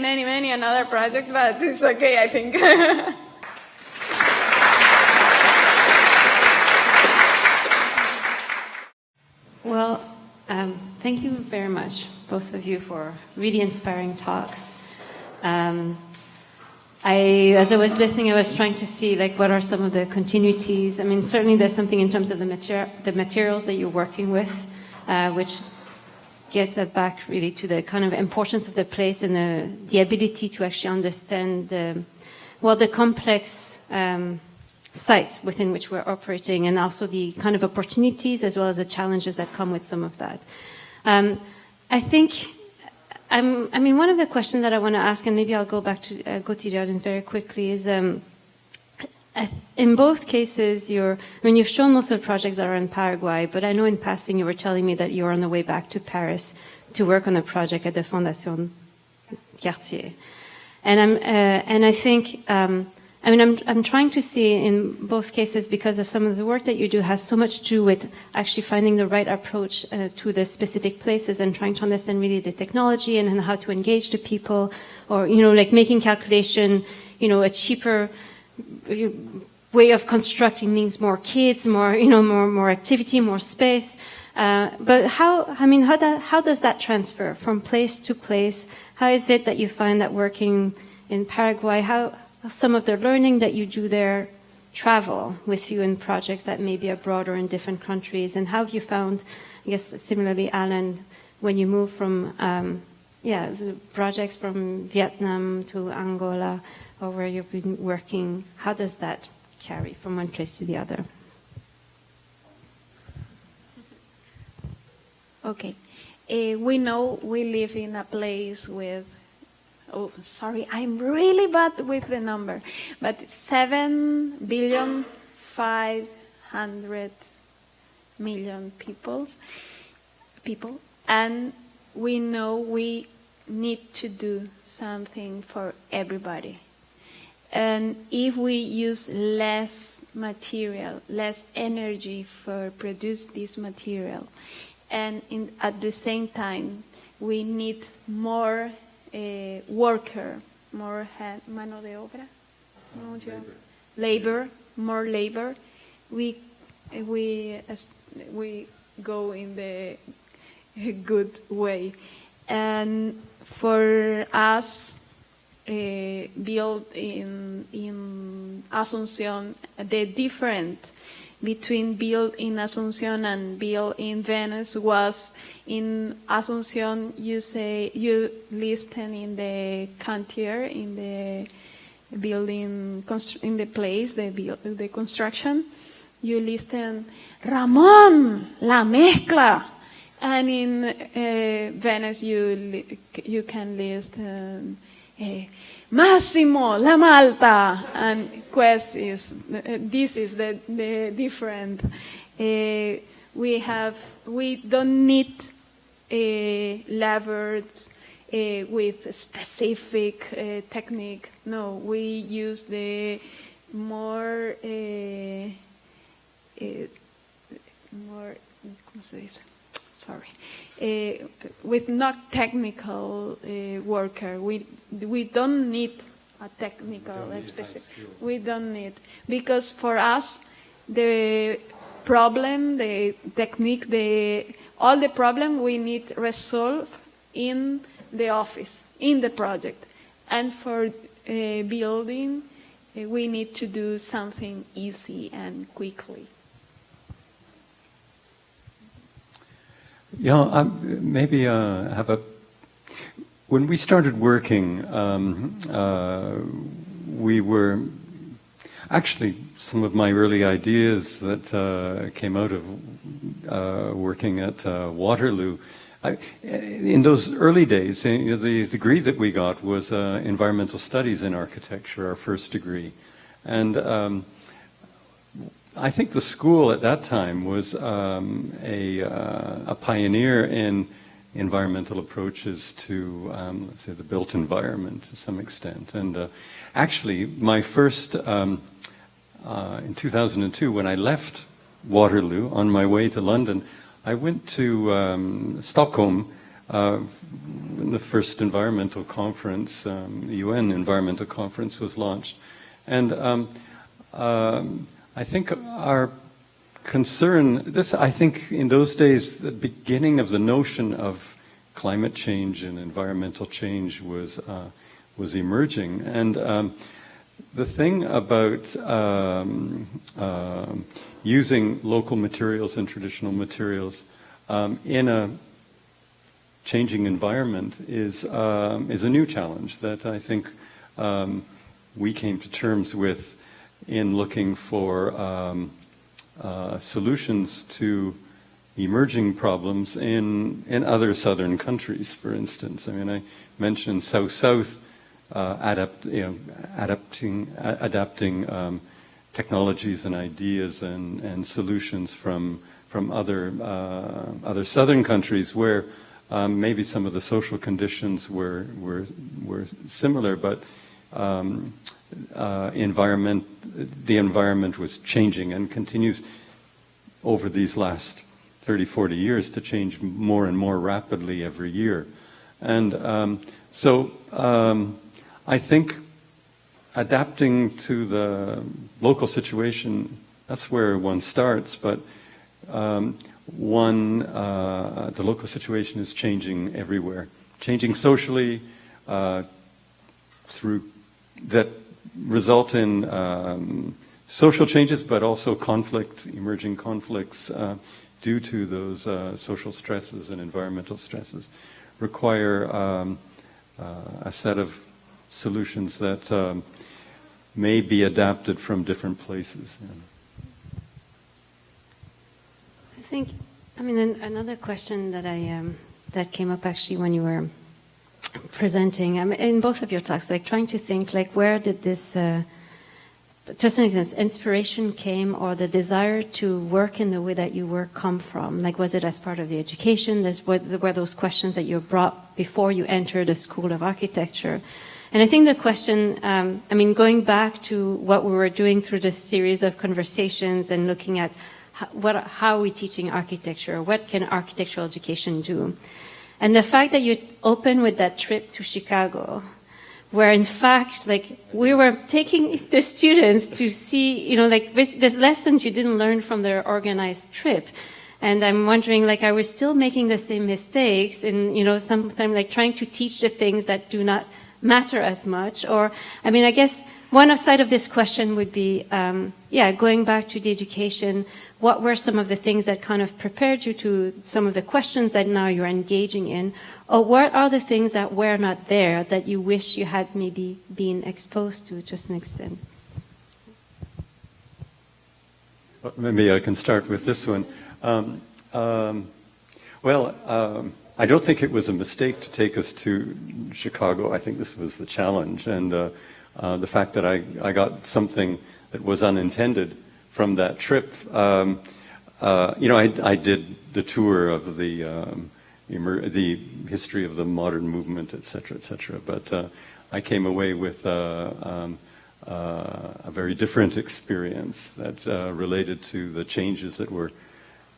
another project, but it's okay, I think. Well, thank you very much, both of you, for really inspiring talks. As I was listening, I was trying to see what are some of the continuities. I mean, certainly there's something in terms of the materials that you're working with, which gets it back really to the kind of importance of the place and the ability to actually understand the complex sites within which we're operating, and also the kind of opportunities as well as the challenges that come with some of that. I think, one of the questions that I want to ask, and maybe I'll go to the audience very quickly, is in both cases, you've shown most of the projects that are in Paraguay, but I know in passing you were telling me that you're on the way back to Paris to work on a project at the Fondation Cartier. And I think, I'm trying to see in both cases, because of some of the work that you do has so much to do with actually finding the right approach to the specific places and trying to understand really the technology and how to engage the people, or, making calculation, a cheaper way of constructing means more kids, more activity, more space. But how does that transfer from place to place? How is it that you find that working in Paraguay, how some of the learning that you do there travel with you in projects that may be abroad or in different countries? And how have you found, I guess, similarly, Allan, when you move from, the projects from Vietnam to Angola, or where you've been working, how does that carry from one place to the other. Okay. We know we live in a place with, oh, sorry, I'm really bad with the number, but 7,500,000,000 people, and we know we need to do something for everybody. And if we use less material, less energy for produce this material, and at the same time we need more worker, more mano de obra, more labor, we go in the good way. And for us, build in Asunción, the difference between build in Asunción and build in Venice was in Asunción you listen in the cantier, in the building, in the place, the construction, you listen Ramón, la mezcla. And in Venice, you can listen Massimo, la malta. And this is the different. We don't need levers with specific technique. No, we use the more. ¿Cómo se dice? Sorry, with not technical worker, we don't need a technical specific. We don't need, because for us the problem, the technique, all the problem we need resolve in the office, in the project, and for building we need to do something easy and quickly. Yeah, maybe have a. When we started working, we were actually some of my early ideas that came out of working at Waterloo. In those early days, the degree that we got was environmental studies in architecture, our first degree, and. I think the school at that time was a pioneer in environmental approaches to, let's say, the built environment to some extent. And actually, my first, in 2002, when I left Waterloo on my way to London, I went to Stockholm when the first environmental conference, UN environmental conference was launched. And I think our concern, I think in those days, the beginning of the notion of climate change and environmental change was emerging. And the thing about using local materials and traditional materials in a changing environment is a new challenge that I think we came to terms with in looking for solutions to emerging problems in other southern countries, for instance. I mean, I mentioned South-South adapting technologies and ideas and solutions from other southern countries where maybe some of the social conditions were similar, but the environment was changing and continues over these last 30, 40 years to change more and more rapidly every year. And so I think adapting to the local situation, that's where one starts, but the local situation is changing everywhere, changing socially through that result in social changes, but also emerging conflicts due to those social stresses and environmental stresses, require a set of solutions that may be adapted from different places. Yeah. I think, another question that that came up actually when you were presenting, in both of your talks, like trying to think, like where did this, just an example, inspiration came, or the desire to work in the way that you work come from? Like, was it as part of the education? Were those questions that you brought before you entered the School of Architecture? And I think the question, going back to what we were doing through this series of conversations and looking at how are we teaching architecture, what can architectural education do? And the fact that you opened with that trip to Chicago, where in fact, like, we were taking the students to see, the lessons you didn't learn from their organized trip. And I'm wondering, like, are we still making the same mistakes in, sometimes like trying to teach the things that do not matter as much? Or, I guess one side of this question would be, going back to the education, what were some of the things that kind of prepared you to some of the questions that now you're engaging in? Or what are the things that were not there that you wish you had maybe been exposed to to an extent? Well, maybe I can start with this one. I don't think it was a mistake to take us to Chicago. I think this was the challenge, and the fact that I got something that was unintended from that trip. I did the tour of the history of the modern movement, et cetera, but I came away with a very different experience that related to the changes that were,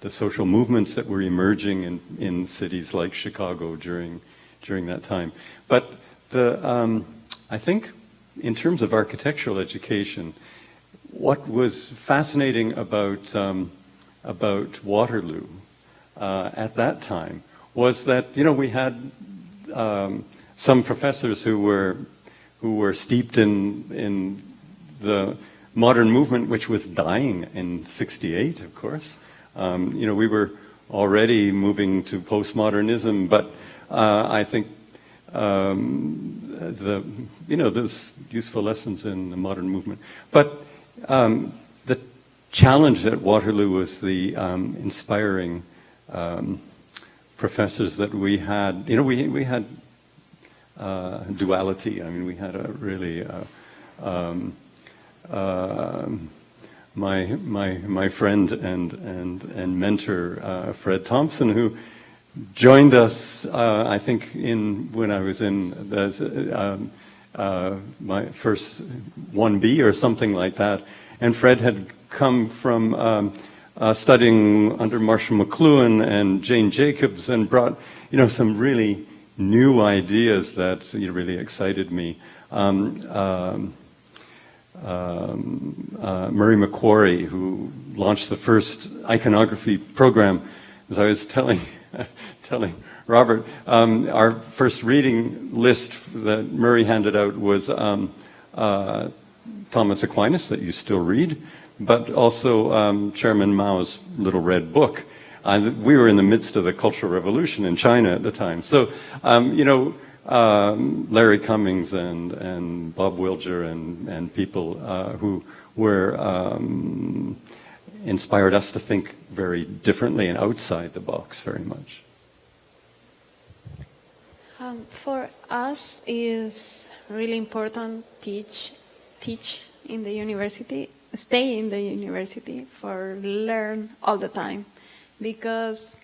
the social movements that were emerging in cities like Chicago during that time. But I think in terms of architectural education, what was fascinating about Waterloo at that time was that we had some professors who were steeped in the modern movement, which was dying in '68, of course. We were already moving to postmodernism, but I think there's useful lessons in the modern movement. But the challenge at Waterloo was the inspiring professors that we had. We had duality. We had a really my friend and mentor Fred Thompson, who joined us, I think, when I was in my first 1B or something like that. And Fred had come from studying under Marshall McLuhan and Jane Jacobs, and brought some really new ideas that really excited me. Murray Macquarie, who launched the first iconography program. As I was telling Robert, our first reading list that Murray handed out was Thomas Aquinas, that you still read, but also Chairman Mao's Little Red Book. We were in the midst of the Cultural Revolution in China at the time. So, Larry Cummings and Bob Wilger and people who were inspired us to think very differently and outside the box very much. For us, is really important teach in the university, stay in the university, for learn all the time, because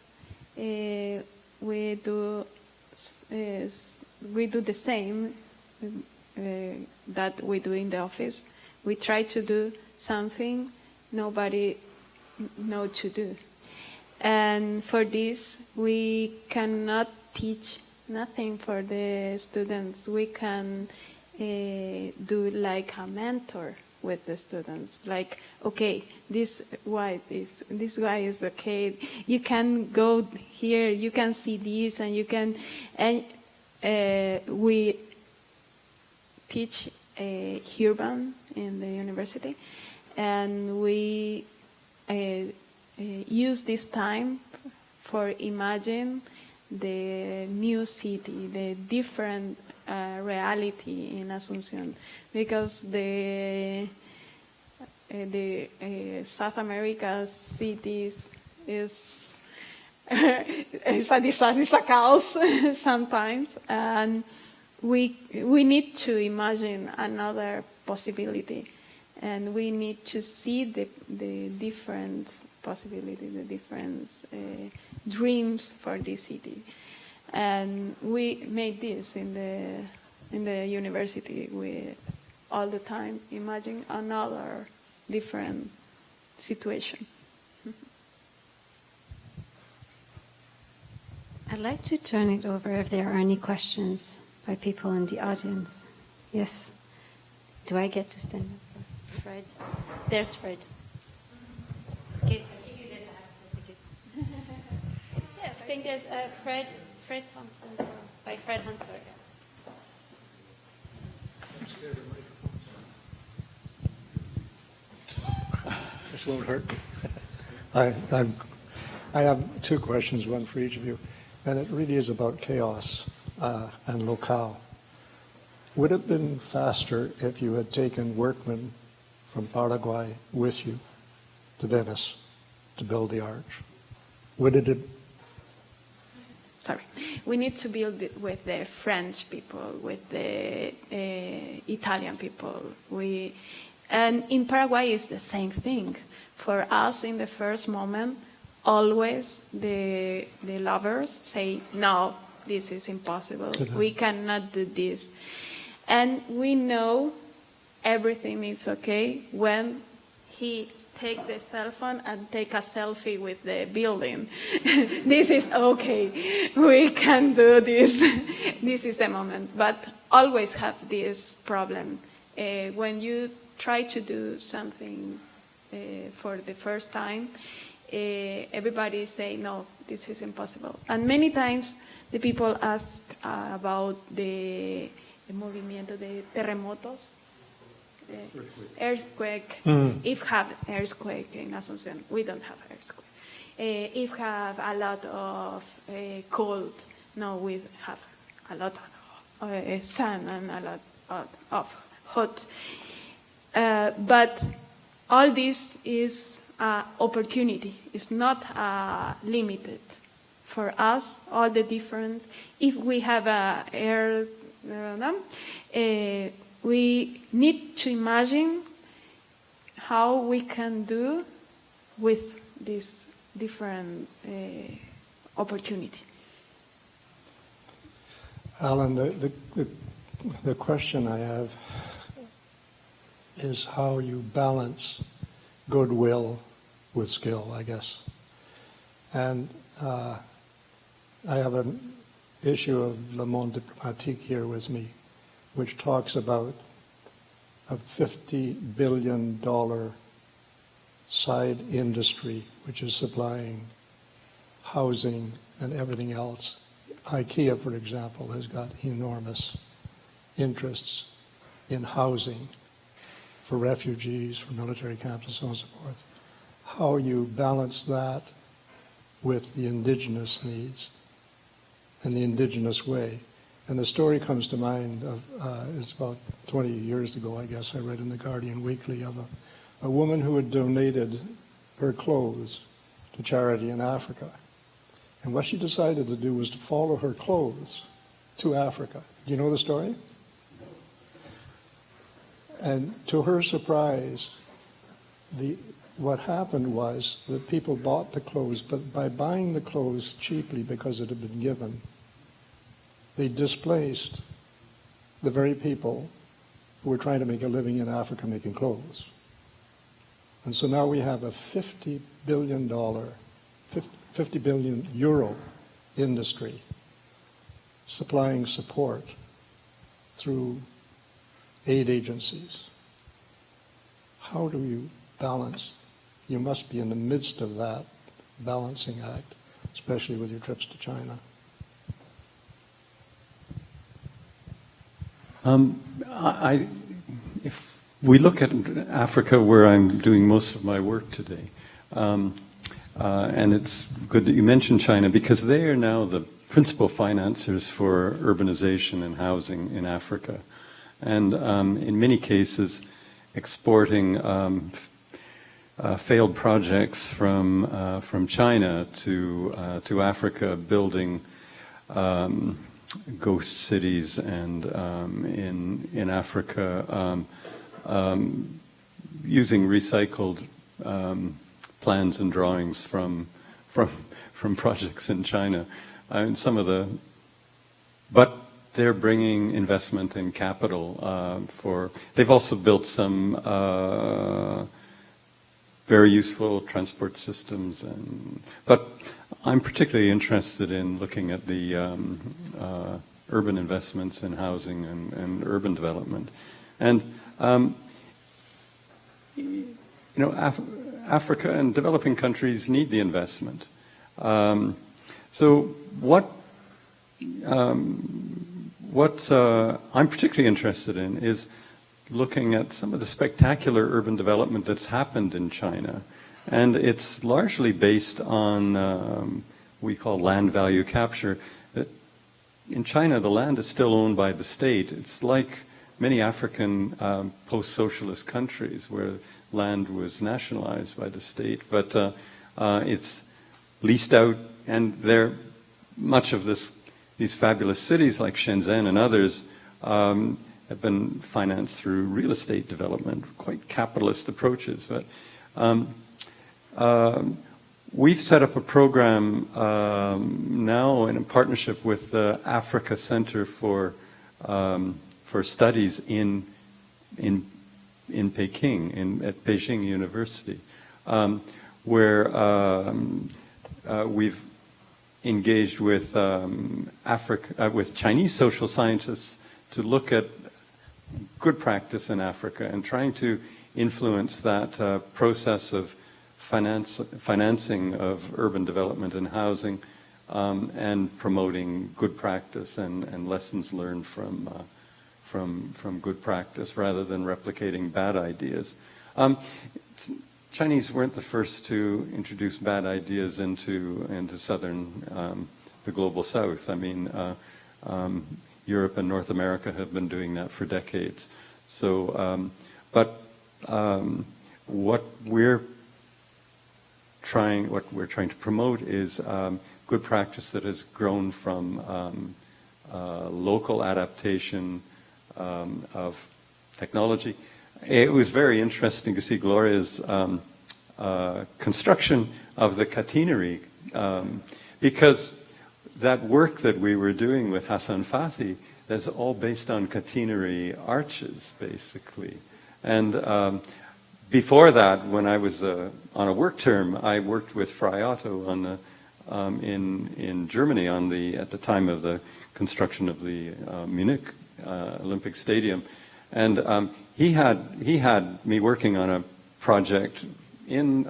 we do the same that we do in the office. We try to do something nobody know to do, and for this we cannot teach nothing for the students. We can do like a mentor with the students, like, okay, this guy is okay, you can go here, you can see this, and you can, and we teach urban in the university, and we use this time for imagine the new city, the different reality in Asunción, because the South America cities is it's a disaster, it's a chaos sometimes, and we need to imagine another possibility, and we need to see the different possibility, the different dreams for this city, and we made this in the university. We all the time imagine another different situation. I'd like to turn it over if there are any questions by people in the audience. Yes. Do I get to stand up? Fred? There's Fred. Okay, I'll give you this. I have to pick it. Yes, I think there's Fred Thompson by Fred Hansberger. This won't hurt me. I have two questions, one for each of you, and it really is about chaos and locale. Would it have been faster if you had taken workmen from Paraguay with you to Venice to build the arch? Would it have... Sorry. We need to build it with the French people, with the Italian people. And in Paraguay, it's the same thing. For us, in the first moment, always the lovers say, no, this is impossible. We cannot do this. And we know everything is okay when he take the cell phone and take a selfie with the building. This is okay. We can do this. This is the moment. But always have this problem. When you try to do something for the first time, everybody say, no, this is impossible. And many times the people ask about the movimiento de terremotos, earthquake. If have earthquake in Asunción, we don't have earthquake. If have a lot of cold, no, we have a lot of sun and a lot of hot. But all this is opportunity. It's not limited. For us, all the difference. If we have a air, we need to imagine how we can do with this different opportunity. Alan, the question I have is how you balance goodwill with skill, I guess. And I have an issue of Le Monde Diplomatique here with me, which talks about a $50 billion side industry which is supplying housing and everything else. IKEA, for example, has got enormous interests in housing for refugees, for military camps, and so on and so forth. How you balance that with the indigenous needs and the indigenous way. And the story comes to mind of, it's about 20 years ago, I guess, I read in the Guardian Weekly of a woman who had donated her clothes to charity in Africa. And what she decided to do was to follow her clothes to Africa. Do you know the story? And to her surprise, what happened was that people bought the clothes, but by buying the clothes cheaply because it had been given, they displaced the very people who were trying to make a living in Africa making clothes. And so now we have a $50 billion euro industry supplying support through aid agencies. How do you balance? You must be in the midst of that balancing act, especially with your trips to China. If we look at Africa, where I'm doing most of my work today, and it's good that you mentioned China, because they are now the principal financiers for urbanization and housing in Africa. And in many cases, exporting failed projects from China to Africa, building ghost cities, and in Africa, using recycled plans and drawings from projects in China. And but they're bringing investment and capital they've also built some very useful transport systems. But I'm particularly interested in looking at the urban investments in housing and urban development. And, Africa and developing countries need the investment. So what I'm particularly interested in is looking at some of the spectacular urban development that's happened in China. And it's largely based on we call land value capture. In China, the land is still owned by the state. It's like many African post-socialist countries where land was nationalized by the state, but it's leased out, and much of these fabulous cities like Shenzhen and others have been financed through real estate development, quite capitalist approaches. But we've set up a program now in a partnership with the Africa Center for Studies in Peking, at Beijing University, where we've engaged with with Chinese social scientists to look at good practice in Africa and trying to influence that process of financing of urban development and housing, and promoting good practice and lessons learned from good practice rather than replicating bad ideas. Chinese weren't the first to introduce bad ideas into southern, the global south. I mean, Europe and North America have been doing that for decades. So, but what we're trying to promote is good practice that has grown from local adaptation of technology. It was very interesting to see Gloria's construction of the catenary, because that work that we were doing with Hassan Fasi is all based on catenary arches, basically. And before that, when I was on a work term, I worked with Frei Otto in Germany at the time of the construction of the Munich Olympic Stadium, and he had me working on a project in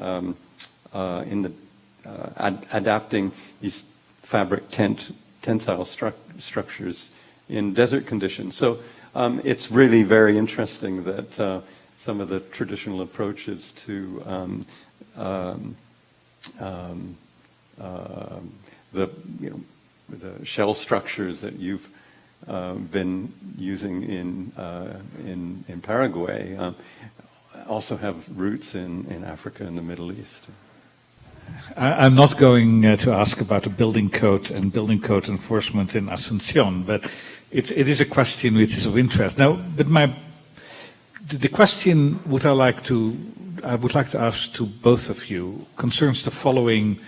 adapting these fabric tensile structures in desert conditions. So it's really very interesting that some of the traditional approaches to the shell structures that you've been using in Paraguay also have roots in Africa and the Middle East. I'm not going to ask about a building code and building code enforcement in Asunción, but it is a question which is of interest. Now, but the question I would like to ask to both of you concerns the following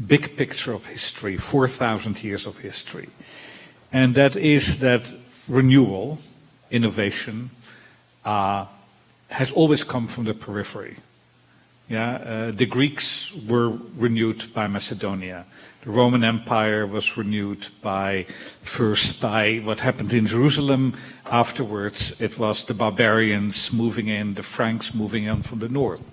big picture of history, 4,000 years of history. And that is that renewal, innovation, has always come from the periphery. The Greeks were renewed by Macedonia. The Roman Empire was renewed first by what happened in Jerusalem. Afterwards, it was the Barbarians moving in, the Franks moving in from the north.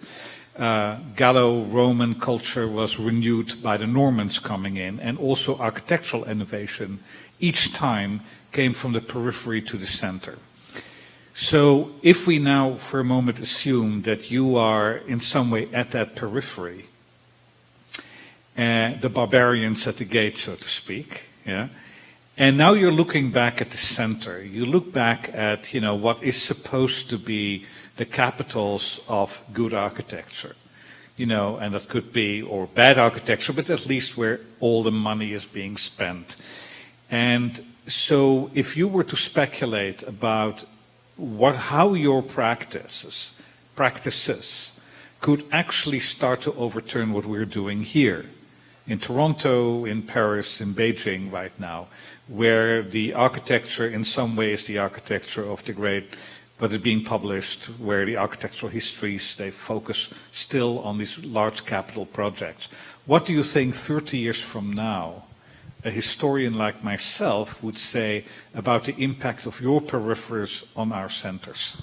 Gallo-Roman culture was renewed by the Normans coming in, and also architectural innovation each time came from the periphery to the center. So if we now for a moment assume that you are in some way at that periphery, the barbarians at the gate, so to speak, Yeah. And now you're looking back at the center. You look back at, what is supposed to be the capitals of good architecture, and that could be, or bad architecture, but at least where all the money is being spent. And so if you were to speculate about how your practices could actually start to overturn what we're doing here, in Toronto, in Paris, in Beijing right now, where the architecture in some ways the architecture of the great, but is being published, where the architectural histories, they focus still on these large capital projects. What do you think 30 years from now, a historian like myself would say about the impact of your peripheries on our centers?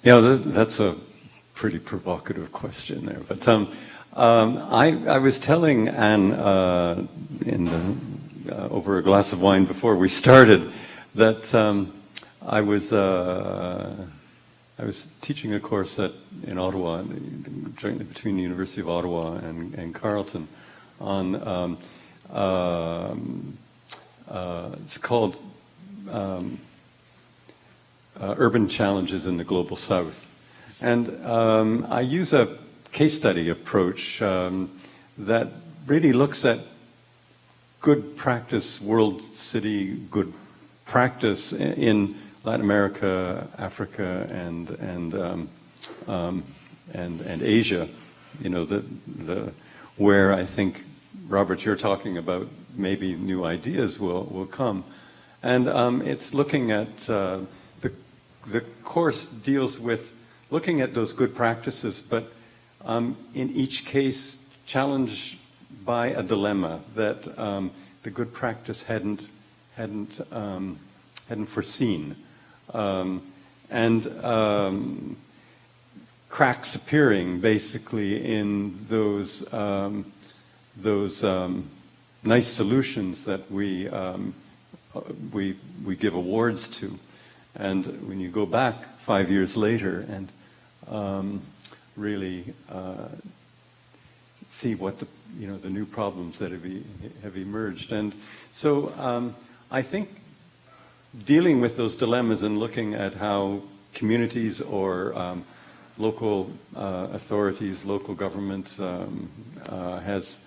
That's a pretty provocative question there. But I was telling Anne over a glass of wine before we started that I was teaching a course in Ottawa, jointly between the University of Ottawa and Carleton, on it's called Urban Challenges in the Global South. And I use a case study approach that really looks at good practice, world city good practice in Latin America, Africa, and Asia. Where I think, Robert, you're talking about maybe new ideas will come, and it's looking at the course deals with looking at those good practices, but in each case challenged by a dilemma that the good practice hadn't foreseen, and cracks appearing basically in those nice solutions that we give awards to. And when you go back 5 years later and really see what the new problems that have emerged, and so I think dealing with those dilemmas and looking at how communities or local authorities, local government has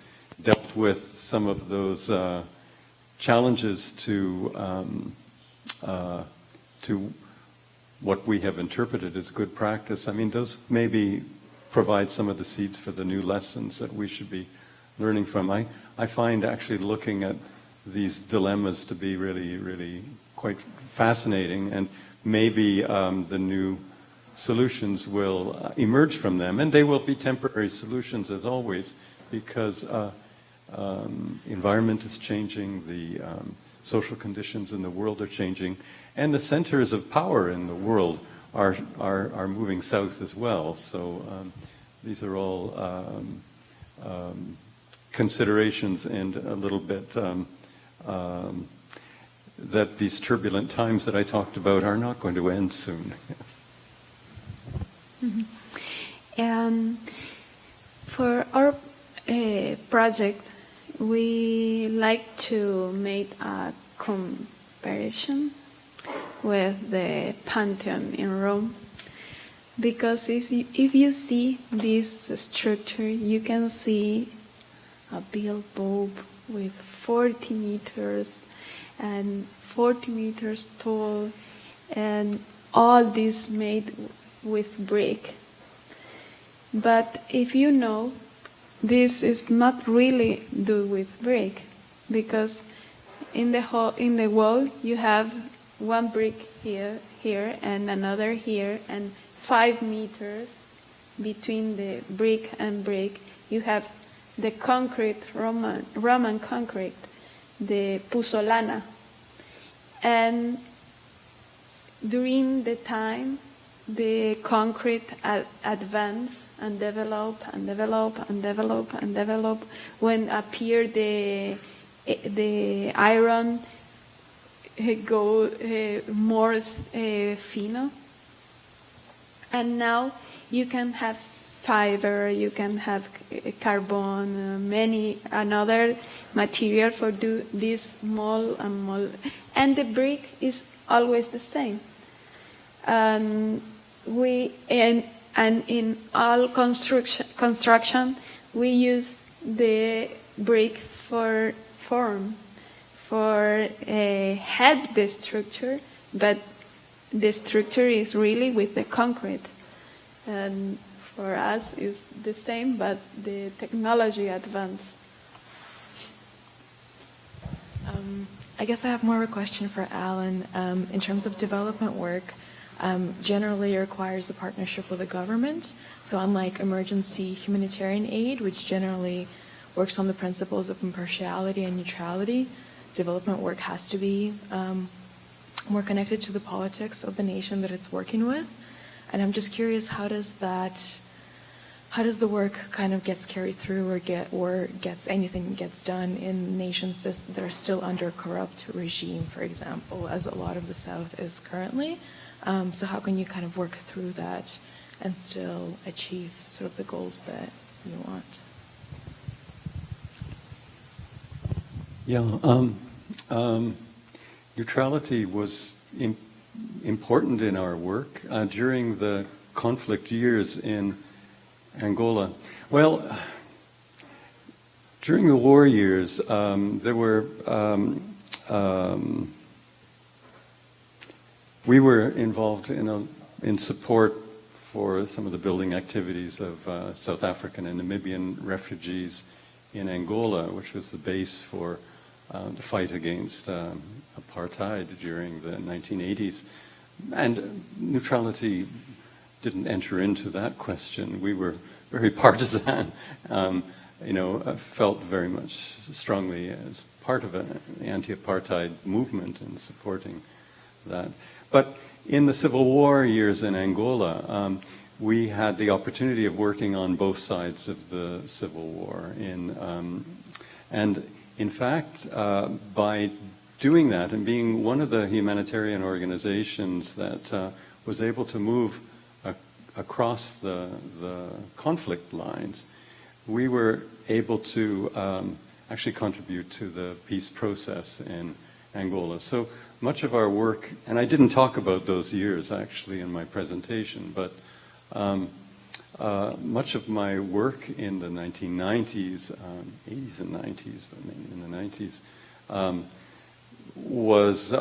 dealt with some of those challenges to what we have interpreted as good practice. I mean, those maybe provide some of the seeds for the new lessons that we should be learning from. I find actually looking at these dilemmas to be really, really quite fascinating, and maybe the new solutions will emerge from them, and they will be temporary solutions as always, because environment is changing, the social conditions in the world are changing, and the centers of power in the world are moving south as well. So these are all considerations, and a little bit that these turbulent times that I talked about are not going to end soon. Yes. Mm-hmm. And for our project, we like to make a comparison with the Pantheon in Rome, because if you see this structure, you can see a bulb with 40 meters and 40 meters tall, and all this made with brick. But if you know, this is not really done with brick, because in the wall you have one brick here, and another here, and 5 meters between the brick and brick. You have the concrete, Roman concrete, the puzzolana. And during the time, the concrete advanced and developed and developed and developed and developed. When appeared the iron go more fino, and now you can have fiber, you can have carbon, many another material for do this mold and mold, and the brick is always the same. And in all construction, we use the brick for form, for help the structure, but the structure is really with the concrete. And for us, it's the same, but the technology advanced. I guess I have more of a question for Allan. In terms of development work, generally requires a partnership with the government. So unlike emergency humanitarian aid, which generally works on the principles of impartiality and neutrality, development work has to be more connected to the politics of the nation that it's working with. And I'm just curious, how does the work kind of gets carried through or gets done in nations that are still under corrupt regime, for example, as a lot of the South is currently? So how can you kind of work through that and still achieve sort of the goals that you want? Yeah, neutrality was important in our work during the conflict years in Angola. Well, during the war years, there were we were involved in support for some of the building activities of South African and Namibian refugees in Angola, which was the base for the fight against apartheid during the 1980s. And neutrality didn't enter into that question. We were very partisan, felt very much strongly as part of an anti-apartheid movement and supporting that. But in the Civil War years in Angola, we had the opportunity of working on both sides of the Civil War. And in fact, by doing that and being one of the humanitarian organizations that was able to move across the conflict lines, we were able to actually contribute to the peace process in Angola. So much of our work, and I didn't talk about those years actually in my presentation, but much of my work in the 1990s, 80s and 90s, but mainly in the 90s, was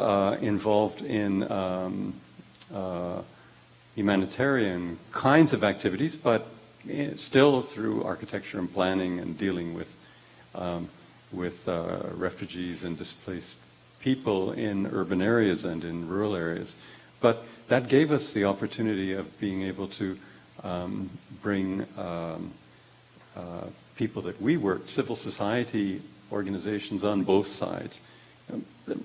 involved in humanitarian kinds of activities, but still through architecture and planning and dealing with refugees and displaced people in urban areas and in rural areas. But that gave us the opportunity of being able to bring people that we worked, civil society organizations on both sides,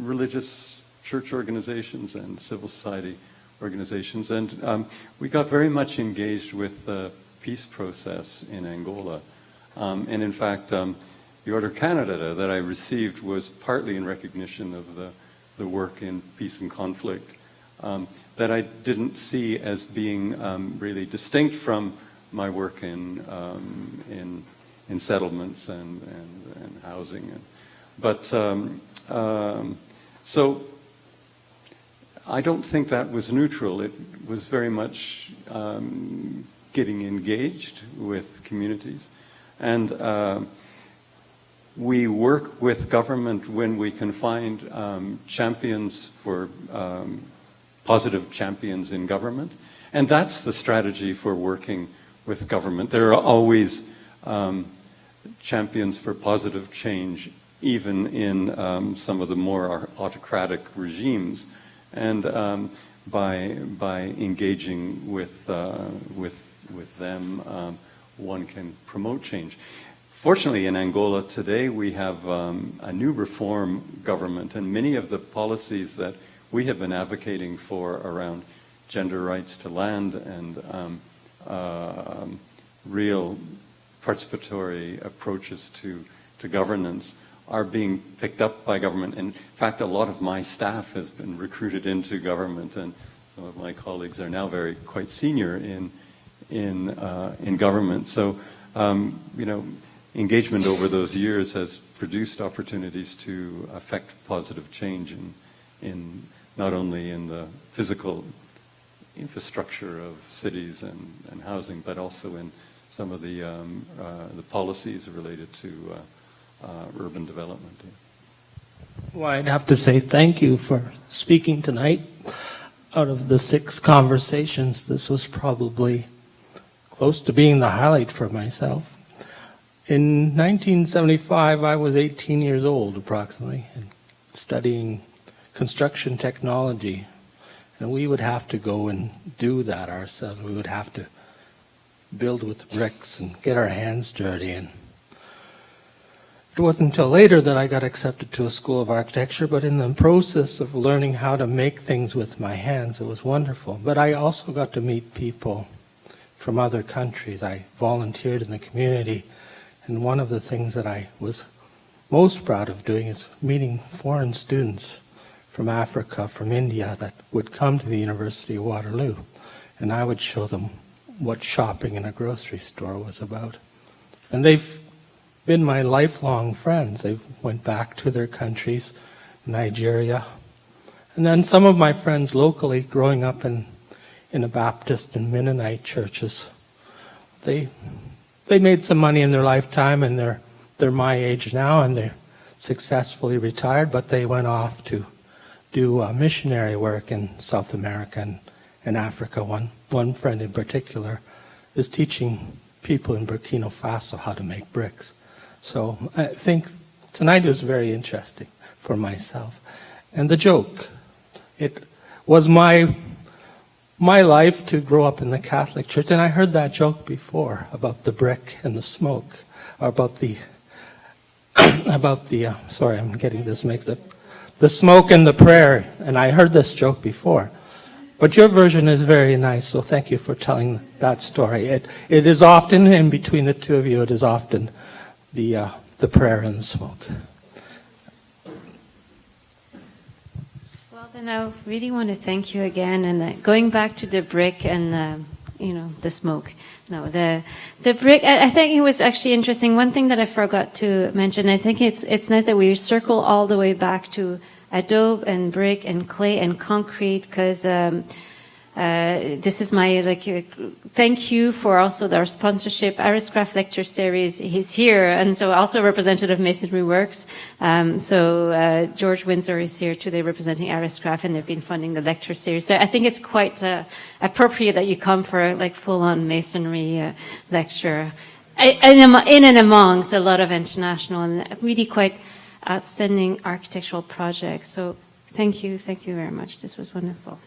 religious church organizations and civil society organizations. And we got very much engaged with the peace process in Angola. And in fact, the Order Canada that I received was partly in recognition of the work in peace and conflict that I didn't see as being really distinct from my work in settlements and housing. So I don't think that was neutral. It was very much getting engaged with communities. And we work with government when we can find champions for positive champions in government. And that's the strategy for working with government. There are always champions for positive change, even in some of the more autocratic regimes. And by engaging with them, one can promote change. Fortunately, in Angola today, we have a new reform government, and many of the policies that we have been advocating for around gender rights to land and real participatory approaches to governance are being picked up by government. In fact, a lot of my staff has been recruited into government, and some of my colleagues are now quite senior in government. So, you know, engagement over those years has produced opportunities to affect positive change in not only in the physical infrastructure of cities and housing, but also in some of the policies related to urban development. Well, I'd have to say thank you for speaking tonight. Out of the 6 conversations, this was probably close to being the highlight for myself. In 1975, I was 18 years old, approximately, and studying construction technology. And we would have to go and do that ourselves. We would have to build with bricks and get our hands dirty. And it wasn't until later that I got accepted to a school of architecture, but in the process of learning how to make things with my hands, it was wonderful. But I also got to meet people from other countries. I volunteered in the community, and one of the things that I was most proud of doing is meeting foreign students from Africa, from India, that would come to the University of Waterloo, and I would show them what shopping in a grocery store was about. And they've been my lifelong friends. They went back to their countries, Nigeria. And then some of my friends locally, growing up in a Baptist and Mennonite churches, they made some money in their lifetime, and they're my age now, and they're successfully retired, but they went off to do missionary work in South America and Africa. One friend in particular is teaching people in Burkina Faso how to make bricks. So I think tonight was very interesting for myself. And the joke, it was my life to grow up in the Catholic Church, and I heard that joke before about the brick and the smoke, or about the, sorry, I'm getting this mixed up, the smoke and the prayer, and I heard this joke before. But your version is very nice, so thank you for telling that story. It is often, in between the two of you, it is often the prayer and the smoke. Well, then I really want to thank you again. And going back to the brick and the smoke. No, the brick. I think it was actually interesting. One thing that I forgot to mention. I think it's nice that we circle all the way back to adobe and brick and clay and concrete, because this is my thank you for also our sponsorship. Aristcraft lecture series. He's here, and so also representative Masonry Works. So George Windsor is here today representing Aristcraft, and they've been funding the lecture series. So I think it's quite appropriate that you come for a full-on Masonry lecture, in and amongst a lot of international and really quite outstanding architectural projects. So thank you very much. This was wonderful.